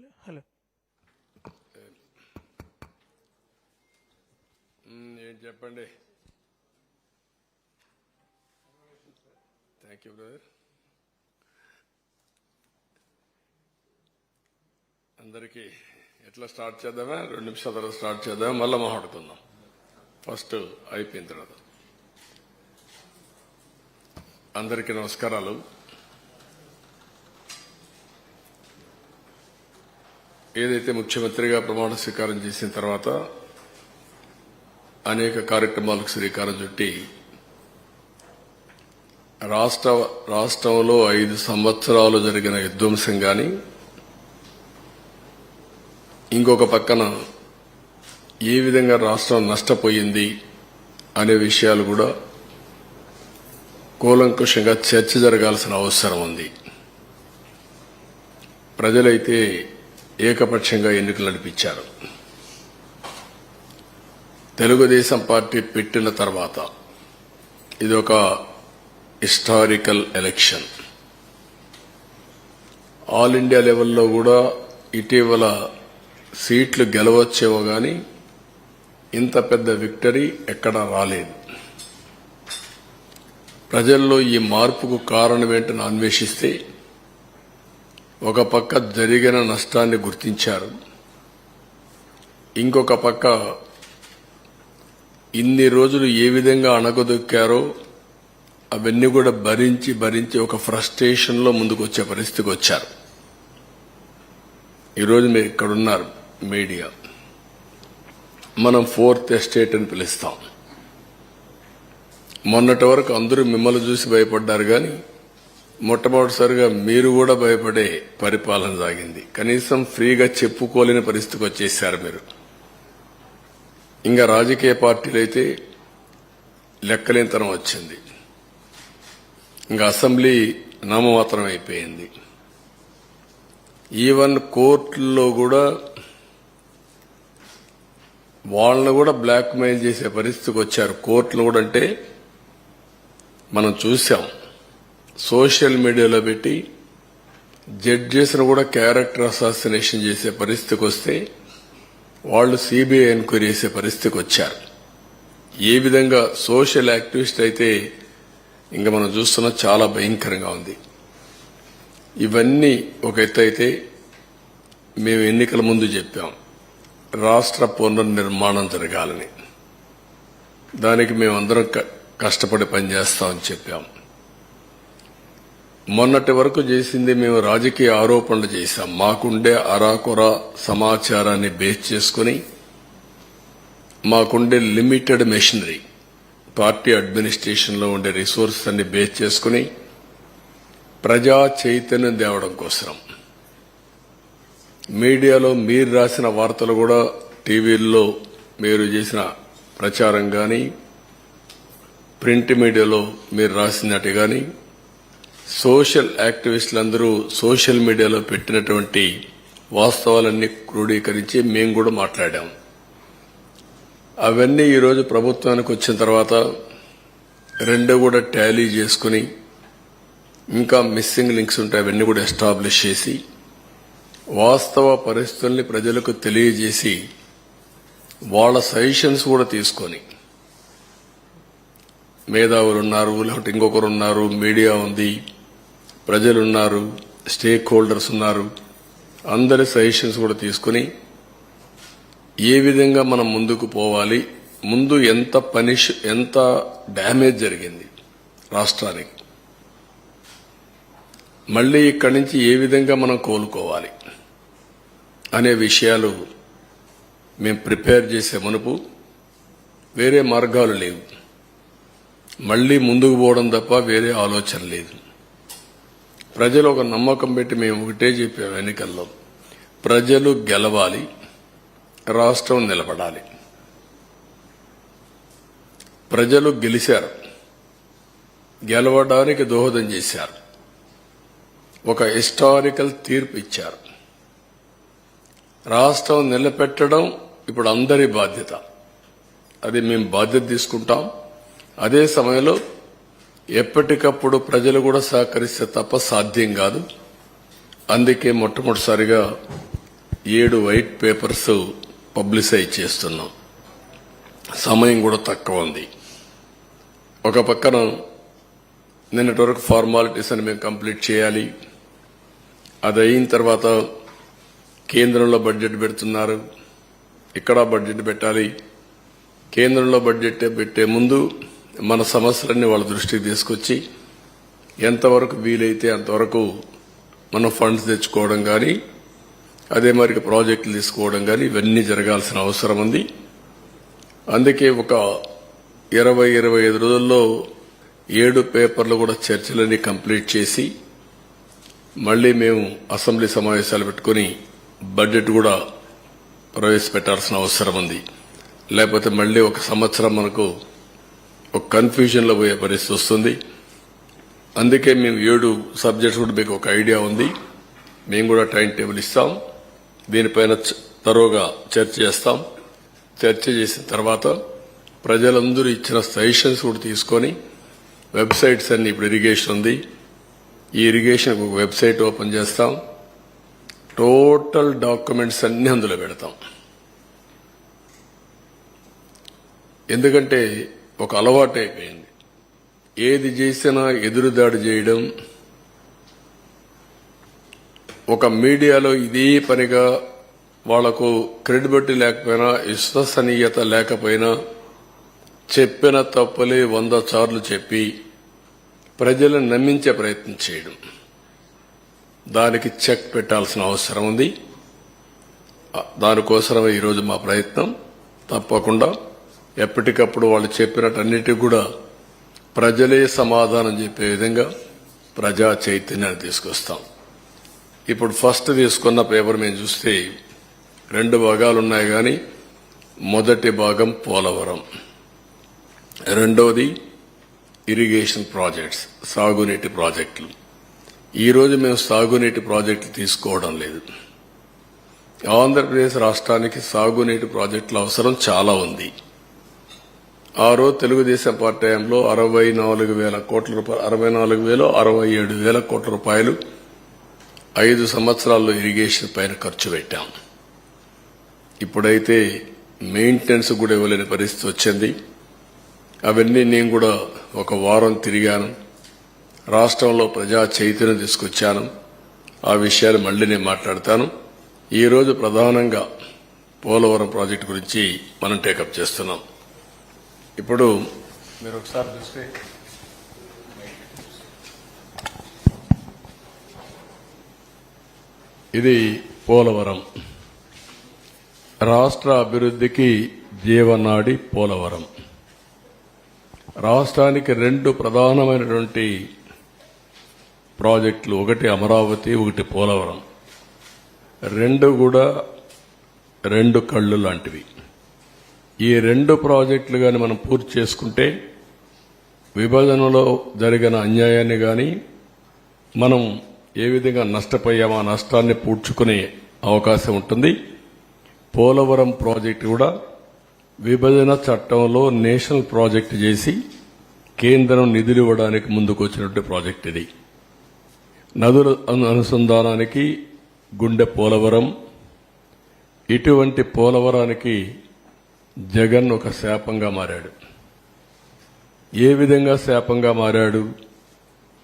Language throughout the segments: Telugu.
హలో ఏంటి చెప్పండి. Thank you brother. అందరికీ ఎట్లా స్టార్ట్ చేద్దామా? 2 నిమిషాల తర్వాత స్టార్ట్ చేద్దామా? మళ్ళీ మాట్లాడుకుందాం. ఫస్ట్ అయిపోయిన తర్వాత. అందరికీ నమస్కారాలు. ఏదైతే ముఖ్యమంత్రిగా ప్రమాణ స్వీకారం చేసిన తర్వాత అనేక కార్యక్రమాలకు శ్రీకారం చుట్టి రాష్ట్రంలో 5 సంవత్సరాలు జరిగిన విధ్వంసం గాని, ఇంకొక పక్కన ఏ విధంగా రాష్ట్రం నష్టపోయింది అనే విషయాలు కూడా కూలంకుషంగా చర్చ జరగాల్సిన అవసరం ఉంది. ప్రజలైతే ఏకపక్షంగా ఎన్నికలు నడిపించారు. తెలుగుదేశం పార్టీ పెట్టిన తర్వాత ఇది ఒక హిస్టారికల్ ఎలక్షన్. ఆల్ ఇండియా లెవెల్లో కూడా ఇటీవల సీట్లు గెలవచ్చేమో గాని ఇంత పెద్ద విక్టరీ ఎక్కడా రాలేదు. ప్రజల్లో ఈ మార్పుకు కారణమేంటని అన్వేషిస్తే ఒక పక్క జరిగిన నష్టాన్ని గుర్తించారు, ఇంకొక పక్క ఇన్ని రోజులు ఏ విధంగా అణగదొక్కారో అవన్నీ కూడా భరించి ఒక ఫ్రస్ట్రేషన్ లో ముందుకు వచ్చే పరిస్థితికి వచ్చారు. ఈరోజు మీరు ఇక్కడున్నారు మీడియా, మనం 4th ఎస్టేట్ అని పిలుస్తాం. మొన్నటి వరకు అందరూ మిమ్మల్ని చూసి భయపడ్డారు కానీ మొట్టమొదటిసారిగా మీరు కూడా భయపడే పరిపాలన సాగింది. కనీసం ఫ్రీగా చెప్పుకోలేని పరిస్థితికి వచ్చేసారు మీరు. ఇంకా రాజకీయ పార్టీలు అయితే లెక్కలేనితనం వచ్చింది. ఇంకా అసెంబ్లీ నామమాత్రం అయిపోయింది. ఈవెన్ కోర్టుల్లో కూడా వాళ్ళను కూడా బ్లాక్ మెయిల్ చేసే పరిస్థితికి వచ్చారు. కోర్టులు కూడా అంటే మనం చూసాం, సోషల్ మీడియాలో పెట్టి జడ్జెస్ను కూడా క్యారెక్టర్ అసాసినేషన్ చేసే పరిస్థితికి వస్తే వాళ్ళు సిబిఐ ఎంక్వైరీ చేసే పరిస్థితికి వచ్చారు. ఏ విధంగా సోషల్ యాక్టివిస్ట్ అయితే ఇంకా మనం చూస్తున్న చాలా భయంకరంగా ఉంది. ఇవన్నీ ఒక ఎత్తు అయితే, మేము ఎన్నికల ముందు చెప్పాం రాష్ట్ర పునర్నిర్మాణం జరగాలని. దానికి మేమందరం కష్టపడి పనిచేస్తామని చెప్పాం. మొన్నటి వరకు చేసింది మేము రాజకీయ ఆరోపణలు చేశాం. మాకుండే అరాకొర సమాచారాన్ని బేస్ చేసుకుని, మాకుండే లిమిటెడ్ మెషినరీ, పార్టీ అడ్మినిస్ట్రేషన్లో ఉండే రిసోర్సెస్ అన్ని బేస్ చేసుకుని ప్రజా చైతన్యం తేవడం కోసం మీడియాలో మీరు రాసిన వార్తలు కూడా, టీవీల్లో మీరు చేసిన ప్రచారం కానీ, ప్రింట్ మీడియాలో మీరు రాసినట్టు కానీ, సోషల్ యాక్టివిస్టులందరూ సోషల్ మీడియాలో పెట్టినటువంటి వాస్తవాలన్నీ క్రోడీకరించి మేము కూడా మాట్లాడాం. అవన్నీ ఈరోజు ప్రభుత్వానికి వచ్చిన తర్వాత రెండు కూడా టాలీ చేసుకుని, ఇంకా మిస్సింగ్ లింక్స్ ఉంటాయి అవన్నీ కూడా ఎస్టాబ్లిష్ చేసి, వాస్తవ పరిస్థితుల్ని ప్రజలకు తెలియజేసి, వాళ్ళ సజెషన్స్ కూడా తీసుకొని, మేధావులు ఉన్నారు, లేకపోతే ఇంకొకరు ఉన్నారు, మీడియా ఉంది, ప్రజలున్నారు, స్టేక్ హోల్డర్స్ ఉన్నారు, అందరి సజెషన్స్ కూడా తీసుకుని ఏ విధంగా మనం ముందుకు పోవాలి, ముందు ఎంత డ్యామేజ్ జరిగింది రాష్ట్రానికి, మళ్లీ ఇక్కడి నుంచి ఏ విధంగా మనం కోలుకోవాలి అనే విషయాలు మేము ప్రిపేర్ చేసే మునుపు వేరే మార్గాలు లేవు. మళ్లీ ముందుకు పోవడం తప్ప వేరే ఆలోచన లేదు. ప్రజలు ఒక నమ్మకం పెట్టి మేము ఒకటే చెప్పాము ఎన్నికల్లో, ప్రజలు గెలవాలి, రాష్ట్రం నిలబడాలి. ప్రజలు గెలిచారు, గెలవడానికి దోహదం చేశారు, ఒక హిస్టారికల్ తీర్పు ఇచ్చారు. రాష్ట్రం నిలబెట్టడం ఇప్పుడు అందరి బాధ్యత. అది మేము బాధ్యత తీసుకుంటాం. అదే సమయంలో ఎప్పటికప్పుడు ప్రజలు కూడా సహకరిస్తే తప్ప సాధ్యం కాదు. అందుకే మొట్టమొదటిసారిగా 7 వైట్ పేపర్స్ పబ్లిసైజ్ చేస్తున్నాం. సమయం కూడా తక్కువ ఉంది. ఒక పక్కన నిన్నటి వరకు ఫార్మాలిటీస్ అని మేము కంప్లీట్ చేయాలి. అది అయిన తర్వాత కేంద్రంలో బడ్జెట్ పెడుతున్నారు, ఇక్కడ బడ్జెట్ పెట్టాలి. కేంద్రంలో బడ్జెట్ పెట్టే ముందు మన సమస్యలన్నీ వాళ్ళ దృష్టికి తీసుకొచ్చి ఎంతవరకు వీలైతే అంతవరకు మనం ఫండ్స్ తెచ్చుకోవడం కానీ, అదే మరి ప్రాజెక్టులు తీసుకోవడం కానీ ఇవన్నీ జరగాల్సిన అవసరం ఉంది. అందుకే ఒక 20-25 రోజుల్లో 7 పేపర్లు కూడా చర్చలన్నీ కంప్లీట్ చేసి మళ్లీ మేము అసెంబ్లీ సమావేశాలు పెట్టుకుని బడ్జెట్ కూడా ప్రవేశపెట్టాల్సిన అవసరం ఉంది. లేకపోతే మళ్లీ ఒక సంవత్సరం మనకు ఒక కన్ఫ్యూజన్ లో పోయే పరిస్థితి వస్తుంది. అందుకే మేము 7 సబ్జెక్ట్స్ కూడా మీకు ఒక ఐడియా ఉంది. మేము కూడా టైం టేబుల్ ఇస్తాం. దీనిపైన తరోగా చర్చ చేస్తాం. చర్చ చేసిన తర్వాత ప్రజలందరూ ఇచ్చిన సజెషన్స్ కూడా తీసుకొని వెబ్సైట్స్ అన్ని ఇప్పుడు ఇరిగేషన్ ఉంది, ఈ ఇరిగేషన్ ఒక వెబ్సైట్ ఓపెన్ చేస్తాం. టోటల్ డాక్యుమెంట్స్ అన్ని అందులో పెడతాం. ఎందుకంటే ఒక అలవాటు అయిపోయింది. ఏది చేసినా ఎదురుదాడి చేయడం, ఒక మీడియాలో ఇదే పనిగా వాళ్లకు క్రెడిబిలిటీ లేకపోయినా, విశ్వసనీయత లేకపోయినా చెప్పిన తప్పులే 100 సార్లు చెప్పి ప్రజలను నమ్మించే ప్రయత్నం చేయడం, దానికి చెక్ పెట్టాల్సిన అవసరం ఉంది. దానికోసమే ఈరోజు మా ప్రయత్నం. తప్పకుండా ఎప్పటికప్పుడు వాళ్ళు చెప్పినట్టన్నిటికీ కూడా ప్రజలే సమాధానం చెప్పే విధంగా ప్రజా చైతన్యాన్ని తీసుకొస్తాం. ఇప్పుడు ఫస్ట్ తీసుకున్న పేపర్ మేము చూస్తే 2 భాగాలున్నాయి. కానీ మొదటి భాగం పోలవరం, రెండవది ఇరిగేషన్ ప్రాజెక్ట్స్, సాగునీటి ప్రాజెక్టులు. ఈరోజు మేము సాగునీటి ప్రాజెక్టులు తీసుకోవడం లేదు. ఆంధ్రప్రదేశ్ రాష్ట్రానికి సాగునీటి ప్రాజెక్టుల అవసరం చాలా ఉంది. ఆ రోజు తెలుగుదేశం పార్టీ టైంలో 64,000 కోట్ల రూపాయలు, 67,000 కోట్ల రూపాయలు 5 సంవత్సరాల్లో ఇరిగేషన్ పైన ఖర్చు పెట్టాం. ఇప్పుడైతే మెయింటెనెన్స్ కూడా ఇవ్వలేని పరిస్థితి వచ్చింది. అవన్నీ నేను కూడా ఒక వారం తిరిగాను. రాష్ట్రంలో ప్రజా చైతన్యం తీసుకొచ్చాను. ఆ విషయాలు మళ్లీ నేను మాట్లాడతాను. ఈ రోజు ప్రధానంగా పోలవరం ప్రాజెక్టు గురించి మనం టేకప్ చేస్తున్నాం. ఇప్పుడు మీరు ఒకసారి చూస్తే ఇది పోలవరం రాష్ట్ర అభివృద్ధికి జీవనాడి. పోలవరం రాష్ట్రానికి 2 ప్రధానమైనటువంటి ప్రాజెక్టులు, ఒకటి అమరావతి, ఒకటి పోలవరం. 2 కూడా 2 కళ్ళు లాంటివి. ఈ 2 ప్రాజెక్టులు కానీ మనం పూర్తి చేసుకుంటే విభజనలో జరిగిన అన్యాయాన్ని కానీ, మనం ఏ విధంగా నష్టపోయామో ఆ నష్టాన్ని పూడ్చుకునే అవకాశం ఉంటుంది. పోలవరం ప్రాజెక్టు కూడా విభజన చట్టంలో నేషనల్ ప్రాజెక్టు చేసి కేంద్రం నిధులు ఇవ్వడానికి ముందుకు వచ్చినటువంటి ప్రాజెక్ట్ ఇది. నదుల అనుసంధానానికి గుండె పోలవరం. ఇటువంటి పోలవరానికి జగన్ ఒక శాపంగా మారాడు. ఏ విధంగా శాపంగా మారాడు?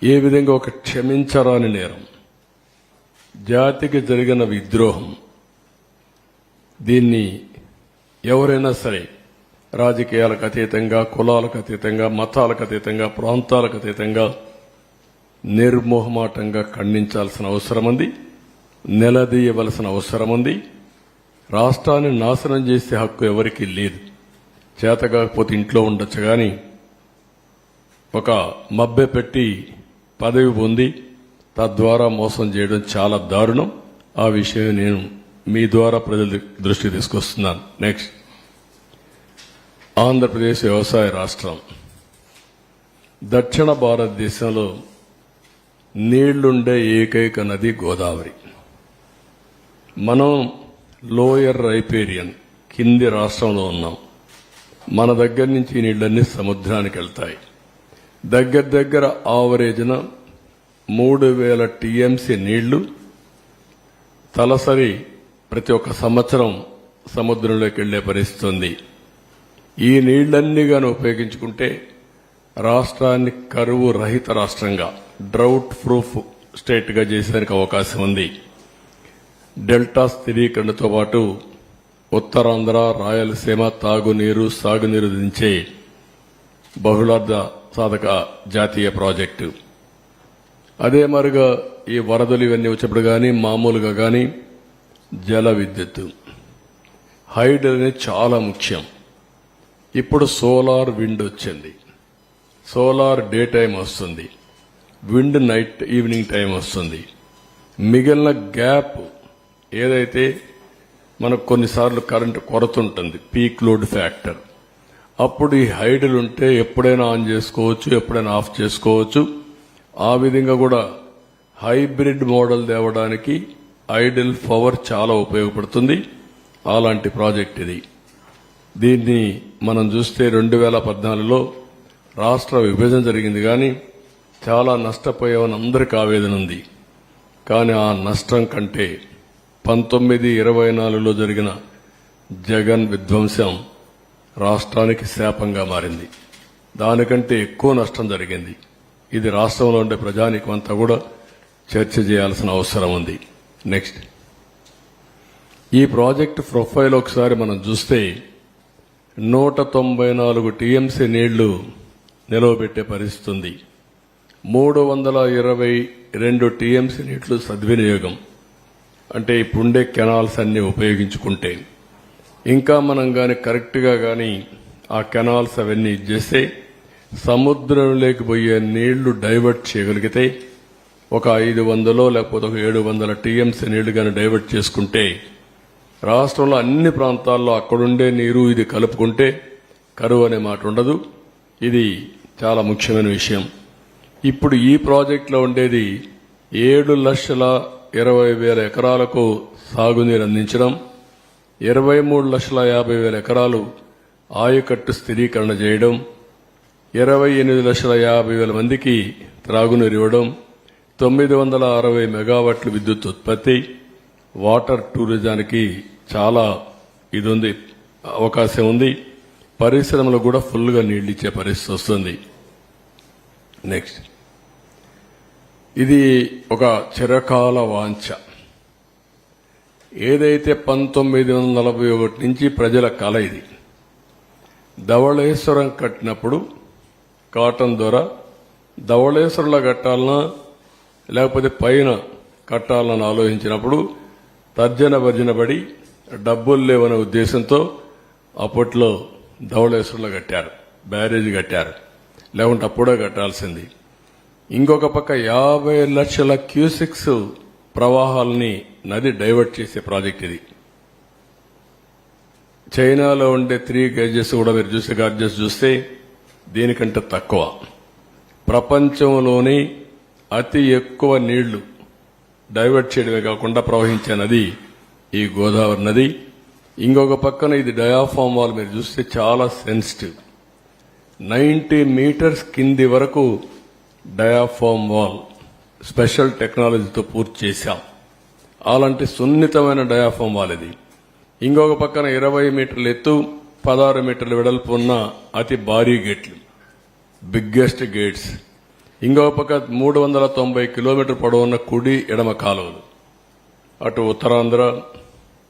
ఏ విధంగా ఒక క్షమించరాని నేరం, జాతికి జరిగిన విద్రోహం. దీన్ని ఎవరైనా సరే రాజకీయాలకు అతీతంగా, కులాలకు అతీతంగా, మతాలకు అతీతంగా, ప్రాంతాలకు అతీతంగా నిర్మోహమాటంగా ఖండించాల్సిన అవసరం ఉంది. నిలదీయవలసిన అవసరం ఉంది. రాష్ట్రాన్ని నాశనం చేసే హక్కు ఎవరికీ లేదు. చేతకాకపోతే ఇంట్లో ఉండొచ్చు, కానీ ఒక మభ్య పెట్టి పదవి పొంది తద్వారా మోసం చేయడం చాలా దారుణం. ఆ విషయం నేను మీ ద్వారా ప్రజల దృష్టికి తీసుకొస్తున్నాను. నెక్స్ట్, ఆంధ్రప్రదేశ్ వ్యవసాయ రాష్ట్రం. దక్షిణ భారతదేశంలో నీళ్లుండే ఏకైక నది గోదావరి. మనం లోయర్ రైపేరియన్ కింది రాష్ట్రంలో ఉన్నాం. మన దగ్గర నుంచి నీళ్లన్నీ సముద్రానికి వెళ్తాయి. దగ్గర ఆవరేజ్న 3,000 టీఎంసీ నీళ్లు తలసరి ప్రతి ఒక్క సంవత్సరం సముద్రంలోకి వెళ్లే పరిస్థితి ఉంది. ఈ నీళ్లన్నీ గాని ఉపయోగించుకుంటే రాష్ట్రాన్ని కరువు రహిత రాష్ట్రంగా, డ్రౌట్ ప్రూఫ్ స్టేట్ గా చేసేందుకు అవకాశం ఉంది. డెల్టా స్థిరీకరణతో పాటు ఉత్తరాంధ్ర, రాయలసీమ తాగునీరు, సాగునీరు దించే బహుళార్థ సాధక జాతీయ ప్రాజెక్టు. అదే మరుగా ఈ వరదలు ఇవన్నీ వచ్చినప్పుడు కానీ మామూలుగా కానీ జల విద్యుత్, హైడ్ అనేది చాలా ముఖ్యం. ఇప్పుడు సోలార్ విండ్ వచ్చింది. సోలార్ డే టైం వస్తుంది, విండ్ నైట్ ఈవినింగ్ టైం వస్తుంది. మిగిలిన గ్యాప్ ఏదైతే మనకు కొన్నిసార్లు కరెంటు కొరత ఉంటుంది, పీక్ లోడ్ ఫ్యాక్టర్, అప్పుడు ఈ హైడ్లు ఉంటే ఎప్పుడైనా ఆన్ చేసుకోవచ్చు, ఎప్పుడైనా ఆఫ్ చేసుకోవచ్చు. ఆ విధంగా కూడా హైబ్రిడ్ మోడల్ తేవడానికి ఐడిల్ పవర్ చాలా ఉపయోగపడుతుంది. అలాంటి ప్రాజెక్ట్ ఇది. దీన్ని మనం చూస్తే 2014లో రాష్ట్ర విభజన జరిగింది, కానీ చాలా నష్టపోయామని అందరికీ ఆవేదన ఉంది. కానీ ఆ నష్టం కంటే 1924లో జరిగిన జగన్ విధ్వంసం రాష్ట్రానికి శాపంగా మారింది. దానికంటే ఎక్కువ నష్టం జరిగింది. ఇది రాష్ట్రంలో ఉండే ప్రజానీకమంతా కూడా చర్చ చేయాల్సిన అవసరం ఉంది. నెక్స్ట్, ఈ ప్రాజెక్టు ప్రొఫైల్ ఒకసారి మనం చూస్తే 194 టీఎంసీ నీళ్లు నిలవబెట్టే పరిస్థితి ఉంది. 322 టీఎంసీ నీళ్లు సద్వినియోగం, అంటే ఇప్పుడుండే కెనాల్స్ అన్ని ఉపయోగించుకుంటే. ఇంకా మనం గాని కరెక్ట్ గా గాని ఆ కెనాల్స్ అవన్నీ చేస్తే సముద్రంలోకి పోయే నీళ్లు డైవర్ట్ చేయగలిగితే ఒక 500 లేకపోతే ఒక 700 టీఎంసీ నీళ్లు గాని డైవర్ట్ చేసుకుంటే రాష్ట్రంలో అన్ని ప్రాంతాల్లో అక్కడుండే నీరు ఇది కలుపుకుంటే కరువు అనే మాట ఉండదు. ఇది చాలా ముఖ్యమైన విషయం. ఇప్పుడు ఈ ప్రాజెక్టులో ఉండేది 7,20,000 ఎకరాలకు సాగునీరు అందించడం, 23,50,000 ఎకరాలు ఆయకట్టు స్థిరీకరణ చేయడం, 28,50,000 మందికి త్రాగునీరు ఇవ్వడం, 960 మెగావాట్ల విద్యుత్ ఉత్పత్తి, వాటర్ టూరిజానికి చాలా ఇది ఉంది, అవకాశం ఉంది. పరిశ్రమలు కూడా ఫుల్ గా నీళ్లు ఇచ్చే పరిస్థితి వస్తుంది. నెక్స్ట్, ఇది ఒక చిరకాల వాంఛ. ఏదైతే 1941 నుంచి ప్రజల కల ఇది. ధవళేశ్వరం కట్టినప్పుడు కాటన్ ద్వారా ధవళేశ్వరంలో కట్టాలన్నా లేకపోతే పైన కట్టాలని ఆలోచించినప్పుడు తర్జన భర్జన పడి డబ్బులు లేవనే ఉద్దేశంతో అప్పట్లో ధవళేశ్వరంలో కట్టారు, బ్యారేజీ కట్టారు. లేకుంటే అప్పుడే కట్టాల్సింది. ఇంకొక పక్క 50 లక్షల క్యూసెక్స్ ప్రవాహాలని నది డైవర్ట్ చేసే ప్రాజెక్ట్ ఇది. చైనాలో ఉండే 3 గేజెస్ కూడా మీరు చూసే గార్జెస్ చూస్తే దీనికంటే తక్కువ. ప్రపంచంలోని అతి ఎక్కువ నీళ్లు డైవర్ట్ చేయడమే కాకుండా ప్రవహించే నది ఈ గోదావరి నది. ఇంకొక పక్కన ఇది డయాఫామ్ వాల్ మీరు చూస్తే చాలా సెన్సిటివ్, 90 మీటర్స్ కింది వరకు డయాఫామ్ వాల్ స్పెషల్ టెక్నాలజీతో పూర్తి చేశాం. అలాంటి సున్నితమైన డయాఫామ్ వాల్ ఇది. ఇంకొక పక్కన 20 మీటర్ల ఎత్తు, 16 మీటర్ల వెడల్పు ఉన్న అతి భారీ గేట్లు, బిగ్గెస్ట్ గేట్స్. ఇంకొక పక్క 390 కిలోమీటర్ పొడవున్న కుడి ఎడమ కాలువలు. అటు ఉత్తరాంధ్ర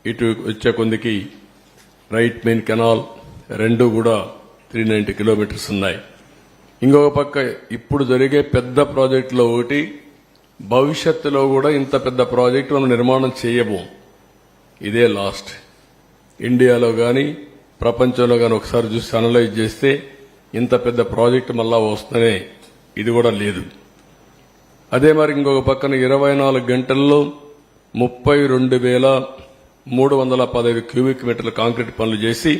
ఇటు వచ్చే కొందికి రైట్ మెయిన్ కెనాల్ రెండు కూడా 390 కిలోమీటర్స్ ఉన్నాయి. ఇంకొక పక్క ఇప్పుడు జరిగే పెద్ద ప్రాజెక్టులో ఒకటి, భవిష్యత్తులో కూడా ఇంత పెద్ద ప్రాజెక్టు మనం నిర్మాణం చేయబోం. ఇదే లాస్ట్. ఇండియాలో గాని ప్రపంచంలో గాని ఒకసారి చూసి అనలైజ్ చేస్తే ఇంత పెద్ద ప్రాజెక్టు మళ్ళా వస్తూనే ఇది కూడా లేదు. అదే మరి ఇంకొక పక్కన 24 గంటల్లో 32,315 క్యూబిక్ మీటర్ల కాంక్రీట్ పనులు చేసి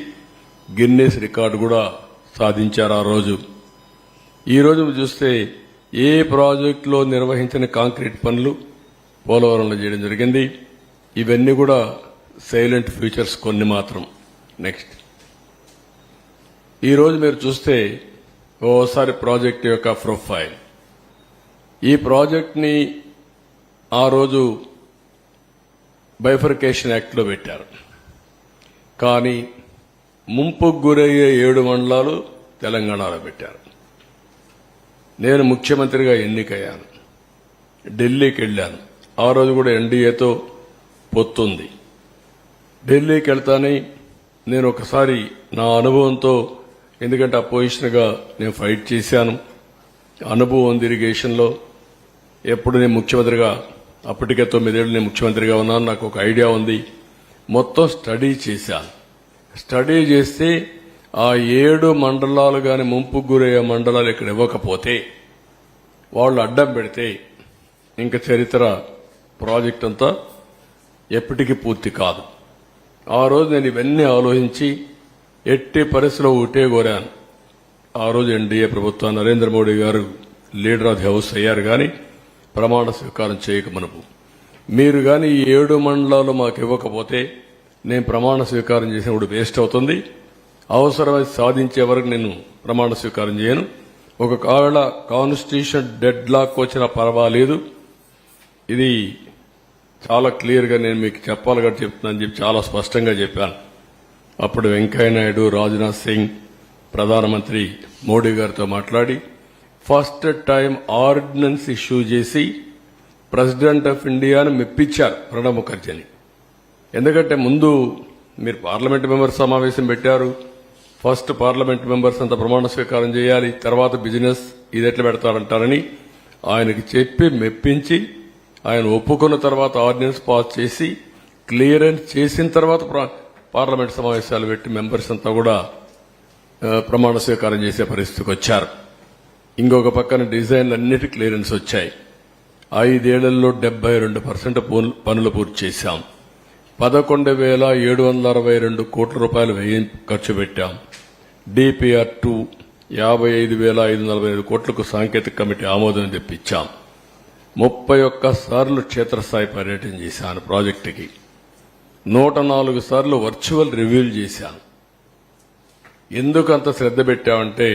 గిన్నెస్ రికార్డు కూడా సాధించారు ఆ రోజు. ఈ రోజు చూస్తే ఏ ప్రాజెక్టులో నిర్వహించిన కాంక్రీట్ పనులు పోలవరంలో చేయడం జరిగింది. ఇవన్నీ కూడా సైలెంట్ ఫ్యూచర్స్ కొన్ని మాత్రం. నెక్స్ట్, ఈ రోజు మీరు చూస్తే ఓసారి ప్రాజెక్ట్ యొక్క ప్రొఫైల్. ఈ ప్రాజెక్ట్ ని ఆ రోజు బైఫర్కేషన్ యాక్ట్లో పెట్టారు. కానీ ముంపుకు గురయ్యే 7 మండలాలు తెలంగాణలో పెట్టారు. నేను ముఖ్యమంత్రిగా ఎన్నికయ్యాను, ఢిల్లీకి వెళ్ళాను. ఆ రోజు కూడా ఎన్డీఏతో పొత్తుంది. ఢిల్లీకి వెళ్తానే నేను ఒకసారి నా అనుభవంతో, ఎందుకంటే అపోజిషన్గా నేను ఫైట్ చేశాను, అనుభవం ఉంది ఇరిగేషన్లో. ఎప్పుడు నేను ముఖ్యమంత్రిగా, అప్పటికే 9 ఏళ్ళు నేను ముఖ్యమంత్రిగా ఉన్నాను, నాకు ఒక ఐడియా ఉంది. మొత్తం స్టడీ చేశాను. స్టడీ చేస్తే ఆ 7 మండలాలు గాని ముంపుకు గురయ్యే మండలాలు ఇక్కడ ఇవ్వకపోతే, వాళ్ళు అడ్డం పెడితే ఇంకా చరిత్ర ప్రాజెక్ట్ అంతా ఎప్పటికీ పూర్తి కాదు. ఆ రోజు నేను ఇవన్నీ ఆలోచించి ఎట్టి పరిస్థితిలో ఒకటే కోరాను. ఆ రోజు ఎన్డీఏ ప్రభుత్వం, నరేంద్ర మోడీ గారు లీడర్ ఆఫ్ ది హౌస్ అయ్యారు, కానీ ప్రమాణ స్వీకారం చేయక మునుపు మీరు కానీ ఈ 7 మండలాలు మాకు ఇవ్వకపోతే నేను ప్రమాణ స్వీకారం చేసినప్పుడు వేస్ట్ అవుతుంది. అవసరమైతే సాధించే వరకు నేను ప్రమాణ స్వీకారం చేయను. ఒకవేళ కాన్స్టిట్యూషన్ డెడ్ లాక్ వచ్చినా పర్వాలేదు, ఇది చాలా క్లియర్గా నేను మీకు చెప్పాలి కాబట్టి చెప్తున్నాను చెప్పి చాలా స్పష్టంగా చెప్పాను. అప్పుడు వెంకయ్యనాయుడు, రాజ్నాథ్ సింగ్, ప్రధానమంత్రి మోడీ గారితో మాట్లాడి ఫస్ట్ టైం ఆర్డినెన్స్ ఇష్యూ చేసి ప్రెసిడెంట్ ఆఫ్ ఇండియాను మెప్పించారు ప్రణబ్ ముఖర్జీని. ఎందుకంటే ముందు మీరు పార్లమెంట్ మెంబర్స్ సమావేశం పెట్టారు, ఫస్ట్ పార్లమెంట్ మెంబర్స్ అంతా ప్రమాణ స్వీకారం చేయాలి, తర్వాత బిజినెస్ ఇది ఎట్లా పెడతారంటారని ఆయనకి చెప్పి మెప్పించి ఆయన ఒప్పుకున్న తర్వాత ఆర్డినెన్స్ పాస్ చేసి క్లియరెన్స్ చేసిన తర్వాత పార్లమెంట్ సమావేశాలు పెట్టి మెంబర్స్ అంతా కూడా ప్రమాణ స్వీకారం చేసే పరిస్థితికి వచ్చారు. ఇంకొక పక్కన డిజైన్లు అన్నిటి క్లియరెన్స్ వచ్చాయి. 5 ఏళ్లలో 72% పనులు పూర్తి చేశాం. 11,762 కోట్ల రూపాయలు ఖర్చు పెట్టాం. డిపిఆర్ 2 55,545 కోట్లకు సాంకేతిక కమిటీ ఆమోదం తెప్పించాం. 31 సార్లు క్షేత్రస్థాయి పర్యటన చేశాను ప్రాజెక్టుకి. 104 సార్లు వర్చువల్ రివ్యూలు చేశాను. ఎందుకు అంత శ్రద్ధ పెట్టామంటే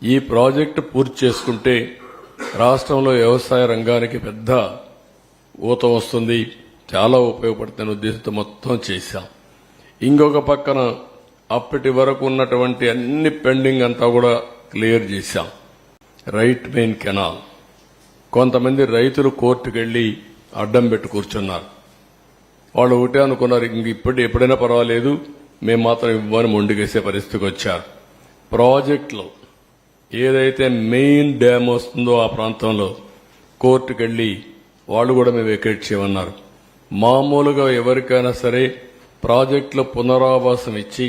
ఈ ప్రాజెక్టు పూర్తి చేసుకుంటే రాష్ట్రంలో వ్యవసాయ రంగానికి పెద్ద ఊత వస్తుంది, చాలా ఉపయోగపడుతున్న ఉద్దేశంతో మొత్తం చేశాం. ఇంకొక పక్కన అప్పటి వరకు ఉన్నటువంటి అన్ని పెండింగ్ అంతా కూడా క్లియర్ చేశాం. రైట్ మెయిన్ కెనాల్, కొంతమంది రైతులు కోర్టుకు వెళ్లి అడ్డం పెట్టి కూర్చున్నారు. వాళ్ళు ఒకటే అనుకున్నారు, ఇంక ఎప్పుడైనా పర్వాలేదు, మేము మాత్రం ఇవ్వని మొండిగేసే పరిస్థితికి వచ్చారు. ప్రాజెక్టులో ఏదైతే మెయిన్ డ్యామ్ వస్తుందో ఆ ప్రాంతంలో కోర్టుకు వెళ్లి వాళ్ళు కూడా మేము వెకేట్ చేయమన్నారు. మామూలుగా ఎవరికైనా సరే ప్రాజెక్టులో పునరావాసం ఇచ్చి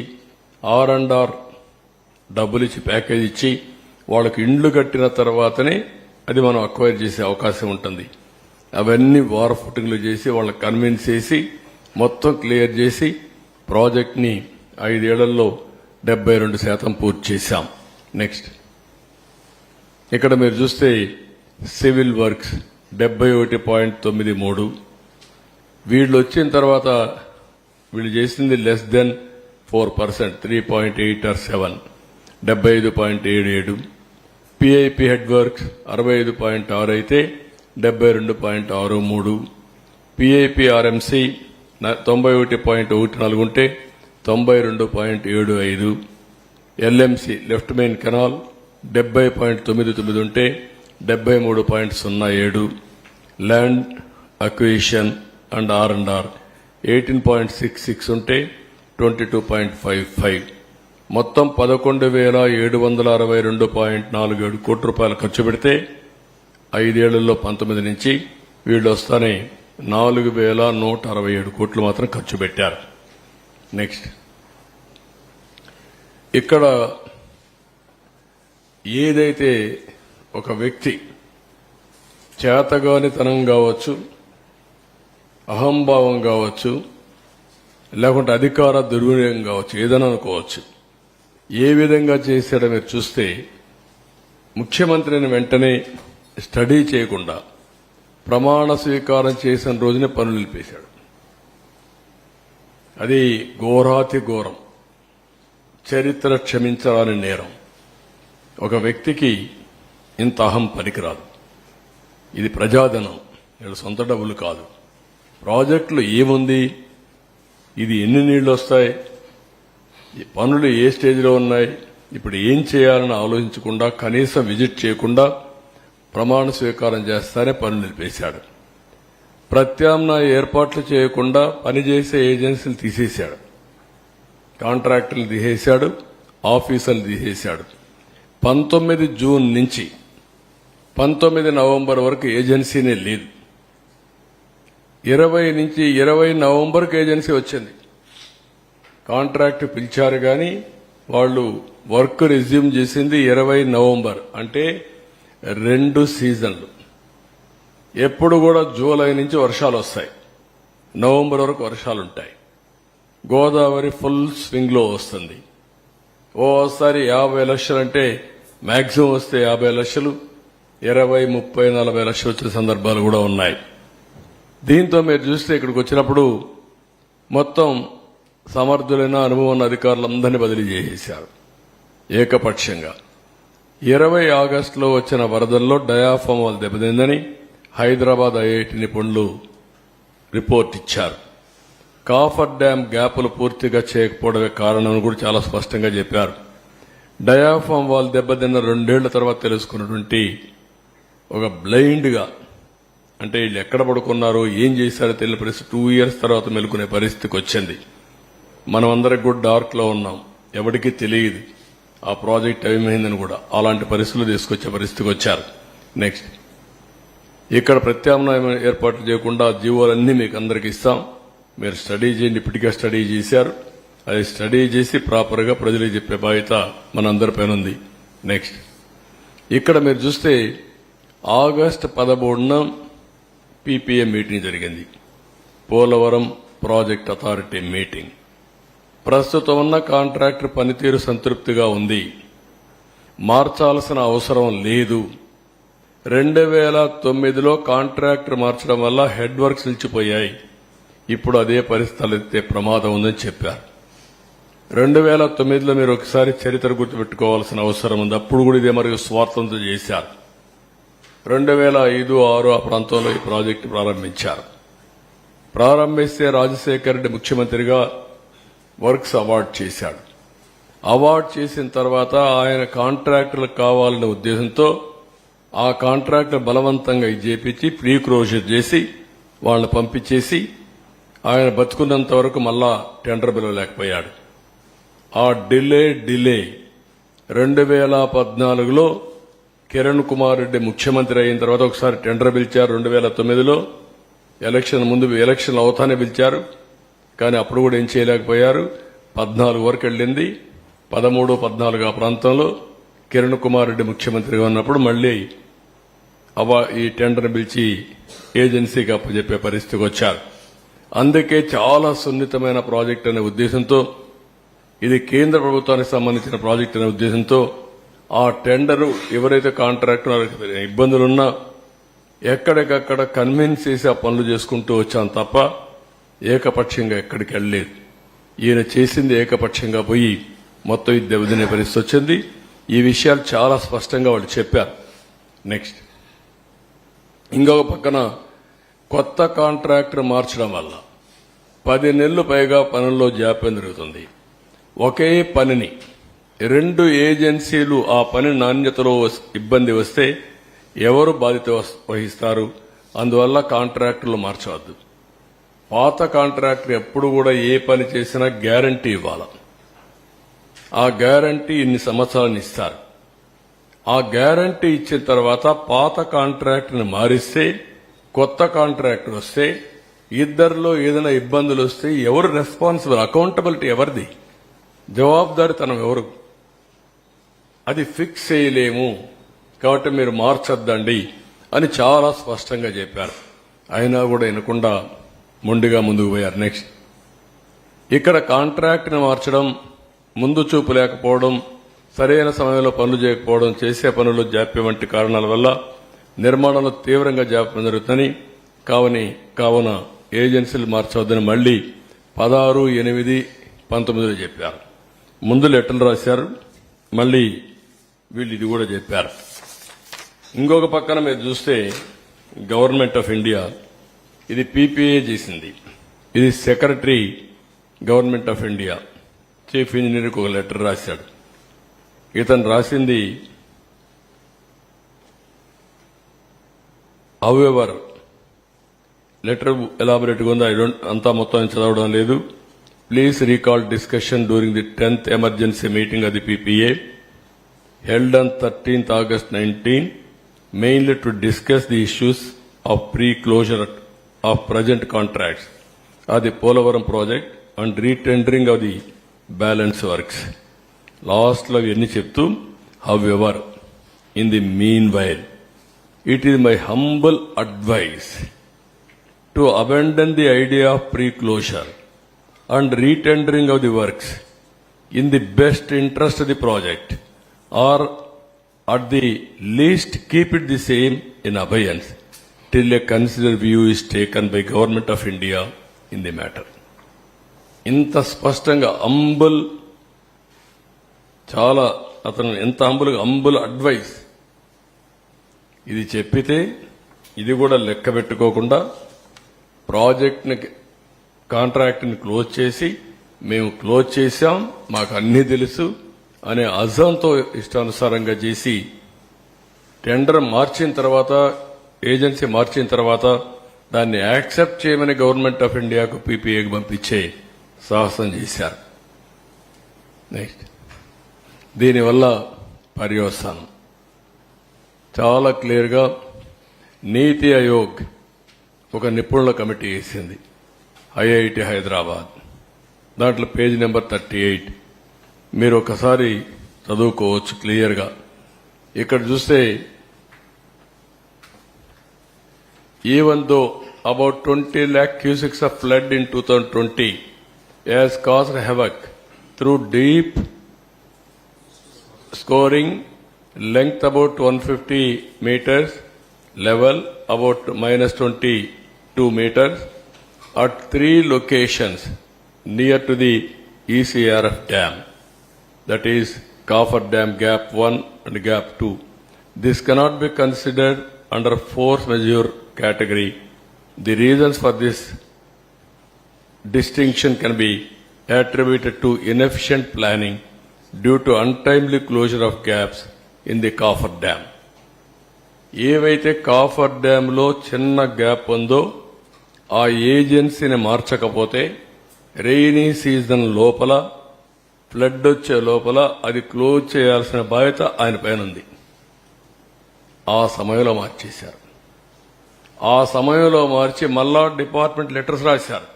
R&R డబ్బులు ఇచ్చి ప్యాకేజ్ ఇచ్చి వాళ్ళకి ఇండ్లు కట్టిన తర్వాతనే అది మనం అక్వైర్ చేసే అవకాశం ఉంటుంది. అవన్నీ వార్ ఫుటింగ్లు చేసి వాళ్ళని కన్విన్స్ చేసి మొత్తం క్లియర్ చేసి ప్రాజెక్ట్ని 5 ఏళ్లలో 72% పూర్తి చేశాం. నెక్స్ట్ ఇక్కడ మీరు చూస్తే సివిల్ వర్క్స్ 71.93. వీళ్ళు వచ్చిన తర్వాత వీళ్ళు చేసింది less than 4%, 3.8 or 7, 75.77. PIP head works 65.6 అయితే 72.63. పిఐపి ఆర్ఎంసీ 91.14 ఉంటే 92.75. ఎల్ఎంసీ లెఫ్ట్ మెయిన్ కెనాల్ 70.99 ఉంటే 73.07. ల్యాండ్ అక్విజిషన్ అండ్ R&R 18.66 ఉంటే 22.55. మొత్తం 11,762.47 కోట్ల రూపాయలు ఖర్చు పెడితే 5 ఏళ్లలో 19 నుంచి వీళ్ళు వస్తానే 4,167 కోట్లు మాత్రం ఖర్చు పెట్టారు. నెక్స్ట్ ఇక్కడ ఏదైతే ఒక వ్యక్తి చేతగానితనం కావచ్చు, అహంభావం కావచ్చు, లేకుంటే అధికార దుర్వినియోగం కావచ్చు, ఏదైనా అనుకోవచ్చు, ఏ విధంగా చేశాడో మీరు చూస్తే ముఖ్యమంత్రిని వెంటనే స్టడీ చేయకుండా ప్రమాణ స్వీకారం చేసిన రోజునే పనులు నిలిపేశాడు. అది ఘోరాతి ఘోరం, చరిత్ర క్షమించరాని నేరం. ఒక వ్యక్తికి ఇంత అహం పనికిరాదు. ఇది ప్రజాధనం, వీళ్ళ సొంత డబ్బులు కాదు. ప్రాజెక్టులు ఏముంది, ఇది ఎన్ని నీళ్లు వస్తాయి, ఈ పనులు ఏ స్టేజ్లో ఉన్నాయి, ఇప్పుడు ఏం చేయాలని ఆలోచించకుండా కనీసం విజిట్ చేయకుండా ప్రమాణ స్వీకారం చేస్తానే పనులు నిలిపేశాడు. ప్రత్యామ్నాయ ఏర్పాట్లు చేయకుండా పనిచేసే ఏజెన్సీలు తీసేశాడు, కాంట్రాక్టర్లు తీసేశాడు, ఆఫీసర్లు తీసేశాడు. 19 జూన్ నుంచి 19 నవంబర్ వరకు ఏజెన్సీనే లేదు. 20 నుంచి 20 నవంబర్కి ఏజెన్సీ వచ్చింది. కాంట్రాక్ట్ పిలిచారు కానీ వాళ్ళు వర్క్ రిజ్యూమ్ చేసింది 20 నవంబర్, అంటే 2 సీజన్లు. ఎప్పుడు కూడా జూలై నుంచి వర్షాలు వస్తాయి, నవంబర్ వరకు వర్షాలు ఉంటాయి. గోదావరి ఫుల్ స్వింగ్ లో వస్తుంది. ఓసారి 50 లక్షలు అంటే మాక్సిమం వస్తే 50 లక్షలు, 20, 30, 40 లక్షలు వచ్చే సందర్భాలు కూడా ఉన్నాయి. దీంతో మీరు చూస్తే ఇక్కడికి వచ్చినప్పుడు మొత్తం సమర్థులైన అనుభవం ఉన్న అధికారులందరినీ బదిలీ చేసేశారు ఏకపక్షంగా. 20 ఆగస్టులో వచ్చిన వరదల్లో డయాఫామ్ వాళ్ళు దెబ్బతిందని హైదరాబాద్ ఐఐటి నిపుణులు రిపోర్ట్ ఇచ్చారు. కాఫర్ డ్యాం గ్యాపులు పూర్తిగా చేయకపోవడమే కారణం కూడా చాలా స్పష్టంగా చెప్పారు. డయాఫామ్ వాల్ దెబ్బతిన్న 2 ఏళ్ల తర్వాత తెలుసుకున్నటువంటి ఒక బ్లైండ్ గా, అంటే వీళ్ళు ఎక్కడ పడుకున్నారో ఏం చేశారో తెలియని పరిస్థితి 2 ఇయర్స్ తర్వాత మెలుకునే పరిస్థితికి వచ్చింది. మనం అందరికి కూడా డార్క్ లో ఉన్నాం, ఎవరికీ తెలియదు ఆ ప్రాజెక్ట్ ఏమైందని కూడా. అలాంటి పరిస్థితులు తీసుకొచ్చే పరిస్థితికి వచ్చారు. నెక్స్ట్, ఇక్కడ ప్రత్యామ్నాయం ఏర్పాట్లు చేయకుండా జీవోలన్నీ మీకు అందరికి ఇస్తాం, మీరు స్టడీ చేయండి. ఇప్పటికే స్టడీ చేశారు, అది స్టడీ చేసి ప్రాపర్ గా ప్రజలకు చెప్పే బాధ్యత మనందరిపైన ఉంది. నెక్స్ట్, ఇక్కడ మీరు చూస్తే ఆగస్టు 13న పీపీఏ మీటింగ్ జరిగింది, పోలవరం ప్రాజెక్ట్ అథారిటీ మీటింగ్. ప్రస్తుతం ఉన్న కాంట్రాక్టర్ పనితీరు సంతృప్తిగా ఉంది, మార్చాల్సిన అవసరం లేదు. 2009లో కాంట్రాక్టర్ మార్చడం వల్ల హెడ్ వర్క్స్ నిలిచిపోయాయి, ఇప్పుడు అదే పరిస్థితులు ఎత్తే ప్రమాదం ఉందని చెప్పారు. 2009లో మీరు ఒకసారి చరిత్ర గుర్తుపెట్టుకోవాల్సిన అవసరం ఉంది. అప్పుడు కూడా ఇదే మరియు స్వార్థంతో చేశారు. 2005, 2006 ఆ ప్రాంతంలో ఈ ప్రాజెక్టు ప్రారంభించారు. ప్రారంభిస్తే రాజశేఖర్ రెడ్డి ముఖ్యమంత్రిగా వర్క్స్ అవార్డు చేశాడు. అవార్డు చేసిన తర్వాత ఆయన కాంట్రాక్టర్లకు కావాలనే ఉద్దేశంతో ఆ కాంట్రాక్టర్ బలవంతంగా చేపించి ప్రీ క్లోజర్ చేసి వాళ్ళని పంపించేసి ఆయన బతుకున్నంత వరకు మళ్ళా టెండర్ పిలవలేకపోయాడు. ఆ డిలే 2014లో కిరణ్ కుమార్ రెడ్డి ముఖ్యమంత్రి అయిన తర్వాత ఒకసారి టెండర్ పిలిచారు. 2009లో ఎలక్షన్ ముందు ఎలక్షన్లు అవుతానే పిలిచారు, కానీ అప్పుడు కూడా ఏం చేయలేకపోయారు. 14 వరకు వెళ్ళింది. 13, 14 ఆ ప్రాంతంలో కిరణ్ కుమార్ రెడ్డి ముఖ్యమంత్రిగా ఉన్నప్పుడు మళ్లీ ఈ టెండర్ పిలిచి ఏజెన్సీకి అప్పచెప్పే పరిస్థితికి వచ్చారు. అందుకే చాలా సున్నితమైన ప్రాజెక్ట్ అనే ఉద్దేశంతో, ఇది కేంద్ర ప్రభుత్వానికి సంబంధించిన ప్రాజెక్ట్ అనే ఉద్దేశంతో ఆ టెండరు ఎవరైతే కాంట్రాక్టర్ ఇబ్బందులున్నా ఎక్కడికక్కడ కన్విన్స్ చేసి ఆ పనులు చేసుకుంటూ వచ్చాం తప్ప ఏకపక్షంగా ఎక్కడికి వెళ్ళలేదు. ఈయన చేసింది ఏకపక్షంగా పోయి మొత్తం ఇది దెబ్బతినే పరిస్థితి వచ్చింది. ఈ విషయాలు చాలా స్పష్టంగా వాళ్ళు చెప్పారు. నెక్స్ట్, ఇంకొక పక్కన కొత్త కాంట్రాక్టర్ మార్చడం వల్ల 10 నెలలు పైగా పనుల్లో జాప్యం జరుగుతుంది. ఒకే పనిని 2 ఏజెన్సీలు ఆ పని నాణ్యతలో ఇబ్బంది వస్తే ఎవరు బాధ్యత వహిస్తారు? అందువల్ల కాంట్రాక్టర్లు మార్చవద్దు. పాత కాంట్రాక్టర్ ఎప్పుడు కూడా ఏ పని చేసినా గ్యారంటీ ఇవ్వాలి. ఆ గ్యారంటీ ఇన్ని సంవత్సరాలను ఇస్తారు. ఆ గ్యారంటీ ఇచ్చిన తర్వాత పాత కాంట్రాక్టర్ని మారిస్తే కొత్త కాంట్రాక్టర్ వస్తే ఇద్దరిలో ఏదైనా ఇబ్బందులు వస్తే ఎవరు రెస్పాన్సిబుల్? అకౌంటబిలిటీ ఎవరిది? జవాబుదారీతనం ఎవరు? అది ఫిక్స్ చేయలేము, కాబట్టి మీరు మార్చొద్దండి అని చాలా స్పష్టంగా చెప్పారు. అయినా కూడా వినకుండా మొండిగా ముందుకు పోయారు. నెక్స్ట్, ఇక్కడ కాంట్రాక్ట్ని మార్చడం, ముందు చూపు లేకపోవడం, సరైన సమయంలో పనులు చేయకపోవడం, చేసే పనుల్లో జాప్యం వంటి కారణాల వల్ల నిర్మాణంలో తీవ్రంగా జాప్యం జరుగుతుందని కావున ఏజెన్సీలు మార్చవద్దని మళ్లీ 16/8/19 చెప్పారు. ముందు లెటర్లు రాశారు, మళ్లీ వీళ్ళు ఇది కూడా చెప్పారు. ఇంకొక పక్కన మీరు చూస్తే గవర్నమెంట్ ఆఫ్ ఇండియా ఇది పీపీఏ చేసింది. ఇది secretary government of India chief ఇంజనీర్కి ఒక లెటర్ రాశాడు. ఇతను రాసింది హౌఎవర్ లెటర్ ఎలాబొరేట్గా ఉందో అంతా మొత్తం చదవడం లేదు. Please recall discussion during the 10th emergency meeting of the PPA held on 13th August 19, mainly to discuss the issues of pre-closure of present contracts of the Polavaram project and retendering of the balance works. Last lo enni cheptu, however, in the meanwhile, it is my humble advice to abandon the idea of pre-closure and retendering of the works in the best interest of the project, or at the least keep it the same in abeyance till a considered view is taken by Government of India in the matter. ఇంత స్పష్టంగా అంబుల్ చాలా అతను ఎంత అంబుల్ అడ్వైస్ ఇది చెప్పితే ఇది కూడా లెక్క పెట్టుకోకుండా ప్రాజెక్ట్ని కాంట్రాక్ట్ని క్లోజ్ చేసి మేము క్లోజ్ చేశాం మాకు అన్నీ తెలుసు అనే అజంతో ఇష్టానుసారంగా చేసి టెండర్ మార్చిన తర్వాత ఏజెన్సీ మార్చిన తర్వాత దాన్ని యాక్సెప్ట్ చేయమని గవర్నమెంట్ ఆఫ్ ఇండియాకు పీపీఏకి పంపించే సాహసం చేశారు. నెక్స్ట్ దీనివల్ల పర్యవసానం చాలా క్లియర్గా నీతి ఆయోగ్ ఒక నిపుణుల కమిటీ వేసింది ఐఐటి హైదరాబాద్. దాంట్లో పేజ్ నెంబర్ 38 మీరు ఒకసారి చదువుకోవచ్చు క్లియర్గా. ఇక్కడ చూస్తే even though about 20 lakh cubics of flood in 2020 has caused havoc through deep scoring, length about 150 meters, level about -22 meters at 3 locations near to the ECRF dam. That is Coffer Dam Gap 1 and Gap 2. This cannot be considered under force majeure category. The reasons for this distinction can be attributed to inefficient planning due to untimely closure of gaps in the Coffer Dam. ఏవైతే కాఫర్ డ్యాంలో చిన్న గ్యాప్ ఉందో ఆ ఏజెన్సీని మార్చకపోతే రెయినీ సీజన్ లోపల ఫ్లడ్ వచ్చే లోపల అది క్లోజ్ చేయాల్సిన బాధ్యత ఆయన పైన ఉంది. ఆ సమయంలో మార్చేశారు. ఆ సమయంలో మార్చి మళ్ళా డిపార్ట్మెంట్ లెటర్స్ రాశారు.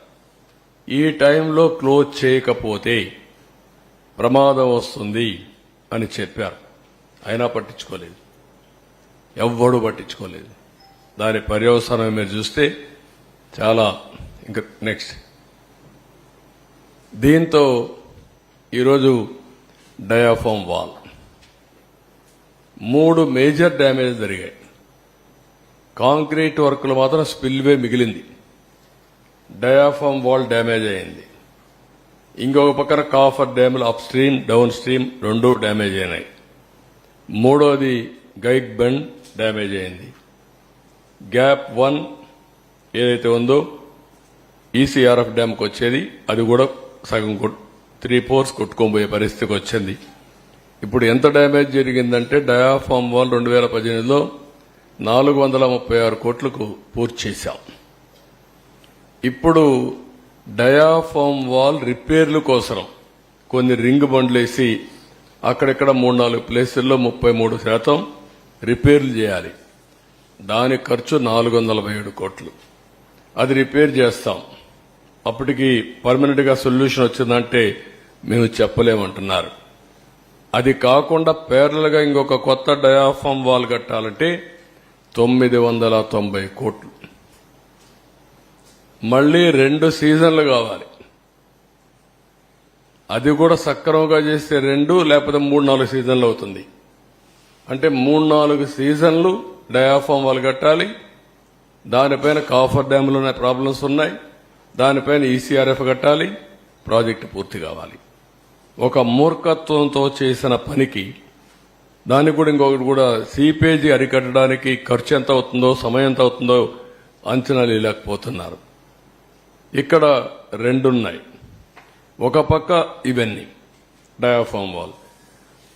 ఈ టైంలో క్లోజ్ చేయకపోతే ప్రమాదం వస్తుంది అని చెప్పారు. అయినా పట్టించుకోలేదు, ఎవ్వడూ పట్టించుకోలేదు. దాని పర్యవసానం మీరు చూస్తే చాలా ఇంకా నెక్స్ట్ దీంతో ఈరోజు డయాఫామ్ వాల్ 3 మేజర్ డ్యామేజ్ జరిగాయి. కాంక్రీట్ వర్క్లు మాత్రం స్పిల్వే మిగిలింది. డయాఫామ్ వాల్ డ్యామేజ్ అయింది. ఇంకొక పక్కన కాఫర్ డ్యాములు up stream down stream 2 damage అయినాయి. మూడోది గైక్ బెండ్ డ్యామేజ్ అయింది. గ్యాప్ 1 ఏదైతే ఉందో ఈసీఆర్ఎఫ్ డ్యామ్కి వచ్చేది అది కూడా సగం 3/4 కొట్టుకోబోయే పరిస్థితికి వచ్చింది. ఇప్పుడు ఎంత డ్యామేజ్ జరిగిందంటే డయాఫామ్ వాల్ 2018లో 436 కోట్లకు పూర్తి చేశాం. ఇప్పుడు డయాఫామ్ వాల్ రిపేర్ల కోసం కొన్ని రింగ్ బండ్లేసి అక్కడెక్కడ 3-4 ప్లేసుల్లో 33% రిపేర్లు చేయాలి. దాని ఖర్చు 447 కోట్లు. అది రిపేర్ చేస్తాం. అప్పటికి పర్మనెంట్ గా సొల్యూషన్ వచ్చిందంటే మేము చెప్పలేమంటున్నారు. అది కాకుండా ప్యారలల్ గా ఇంకొక కొత్త డయాఫామ్ వాల్ కట్టాలంటే 990 కోట్లు. మళ్లీ 2 సీజన్లు కావాలి. అది కూడా సక్రమంగా చేస్తే 2 లేకపోతే 3-4 సీజన్లు అవుతుంది. అంటే 3-4 సీజన్లు డయాఫామ్ వాల్ కట్టాలి. దానిపైన కాఫర్ డ్యామ్లోనే ప్రాబ్లమ్స్ ఉన్నాయి. దానిపైన ఈసీఆర్ఎఫ్ కట్టాలి. ప్రాజెక్టు పూర్తి కావాలి. ఒక మూర్ఖత్వంతో చేసిన పనికి దానికి కూడా ఇంకొకటి కూడా సీపేజీ అరికట్టడానికి ఖర్చు ఎంత అవుతుందో సమయం ఎంత అవుతుందో అంచనా వేయలేకపోతున్నారు. ఇక్కడ రెండున్నాయి. ఒక పక్క ఇవన్నీ diaphragm wall,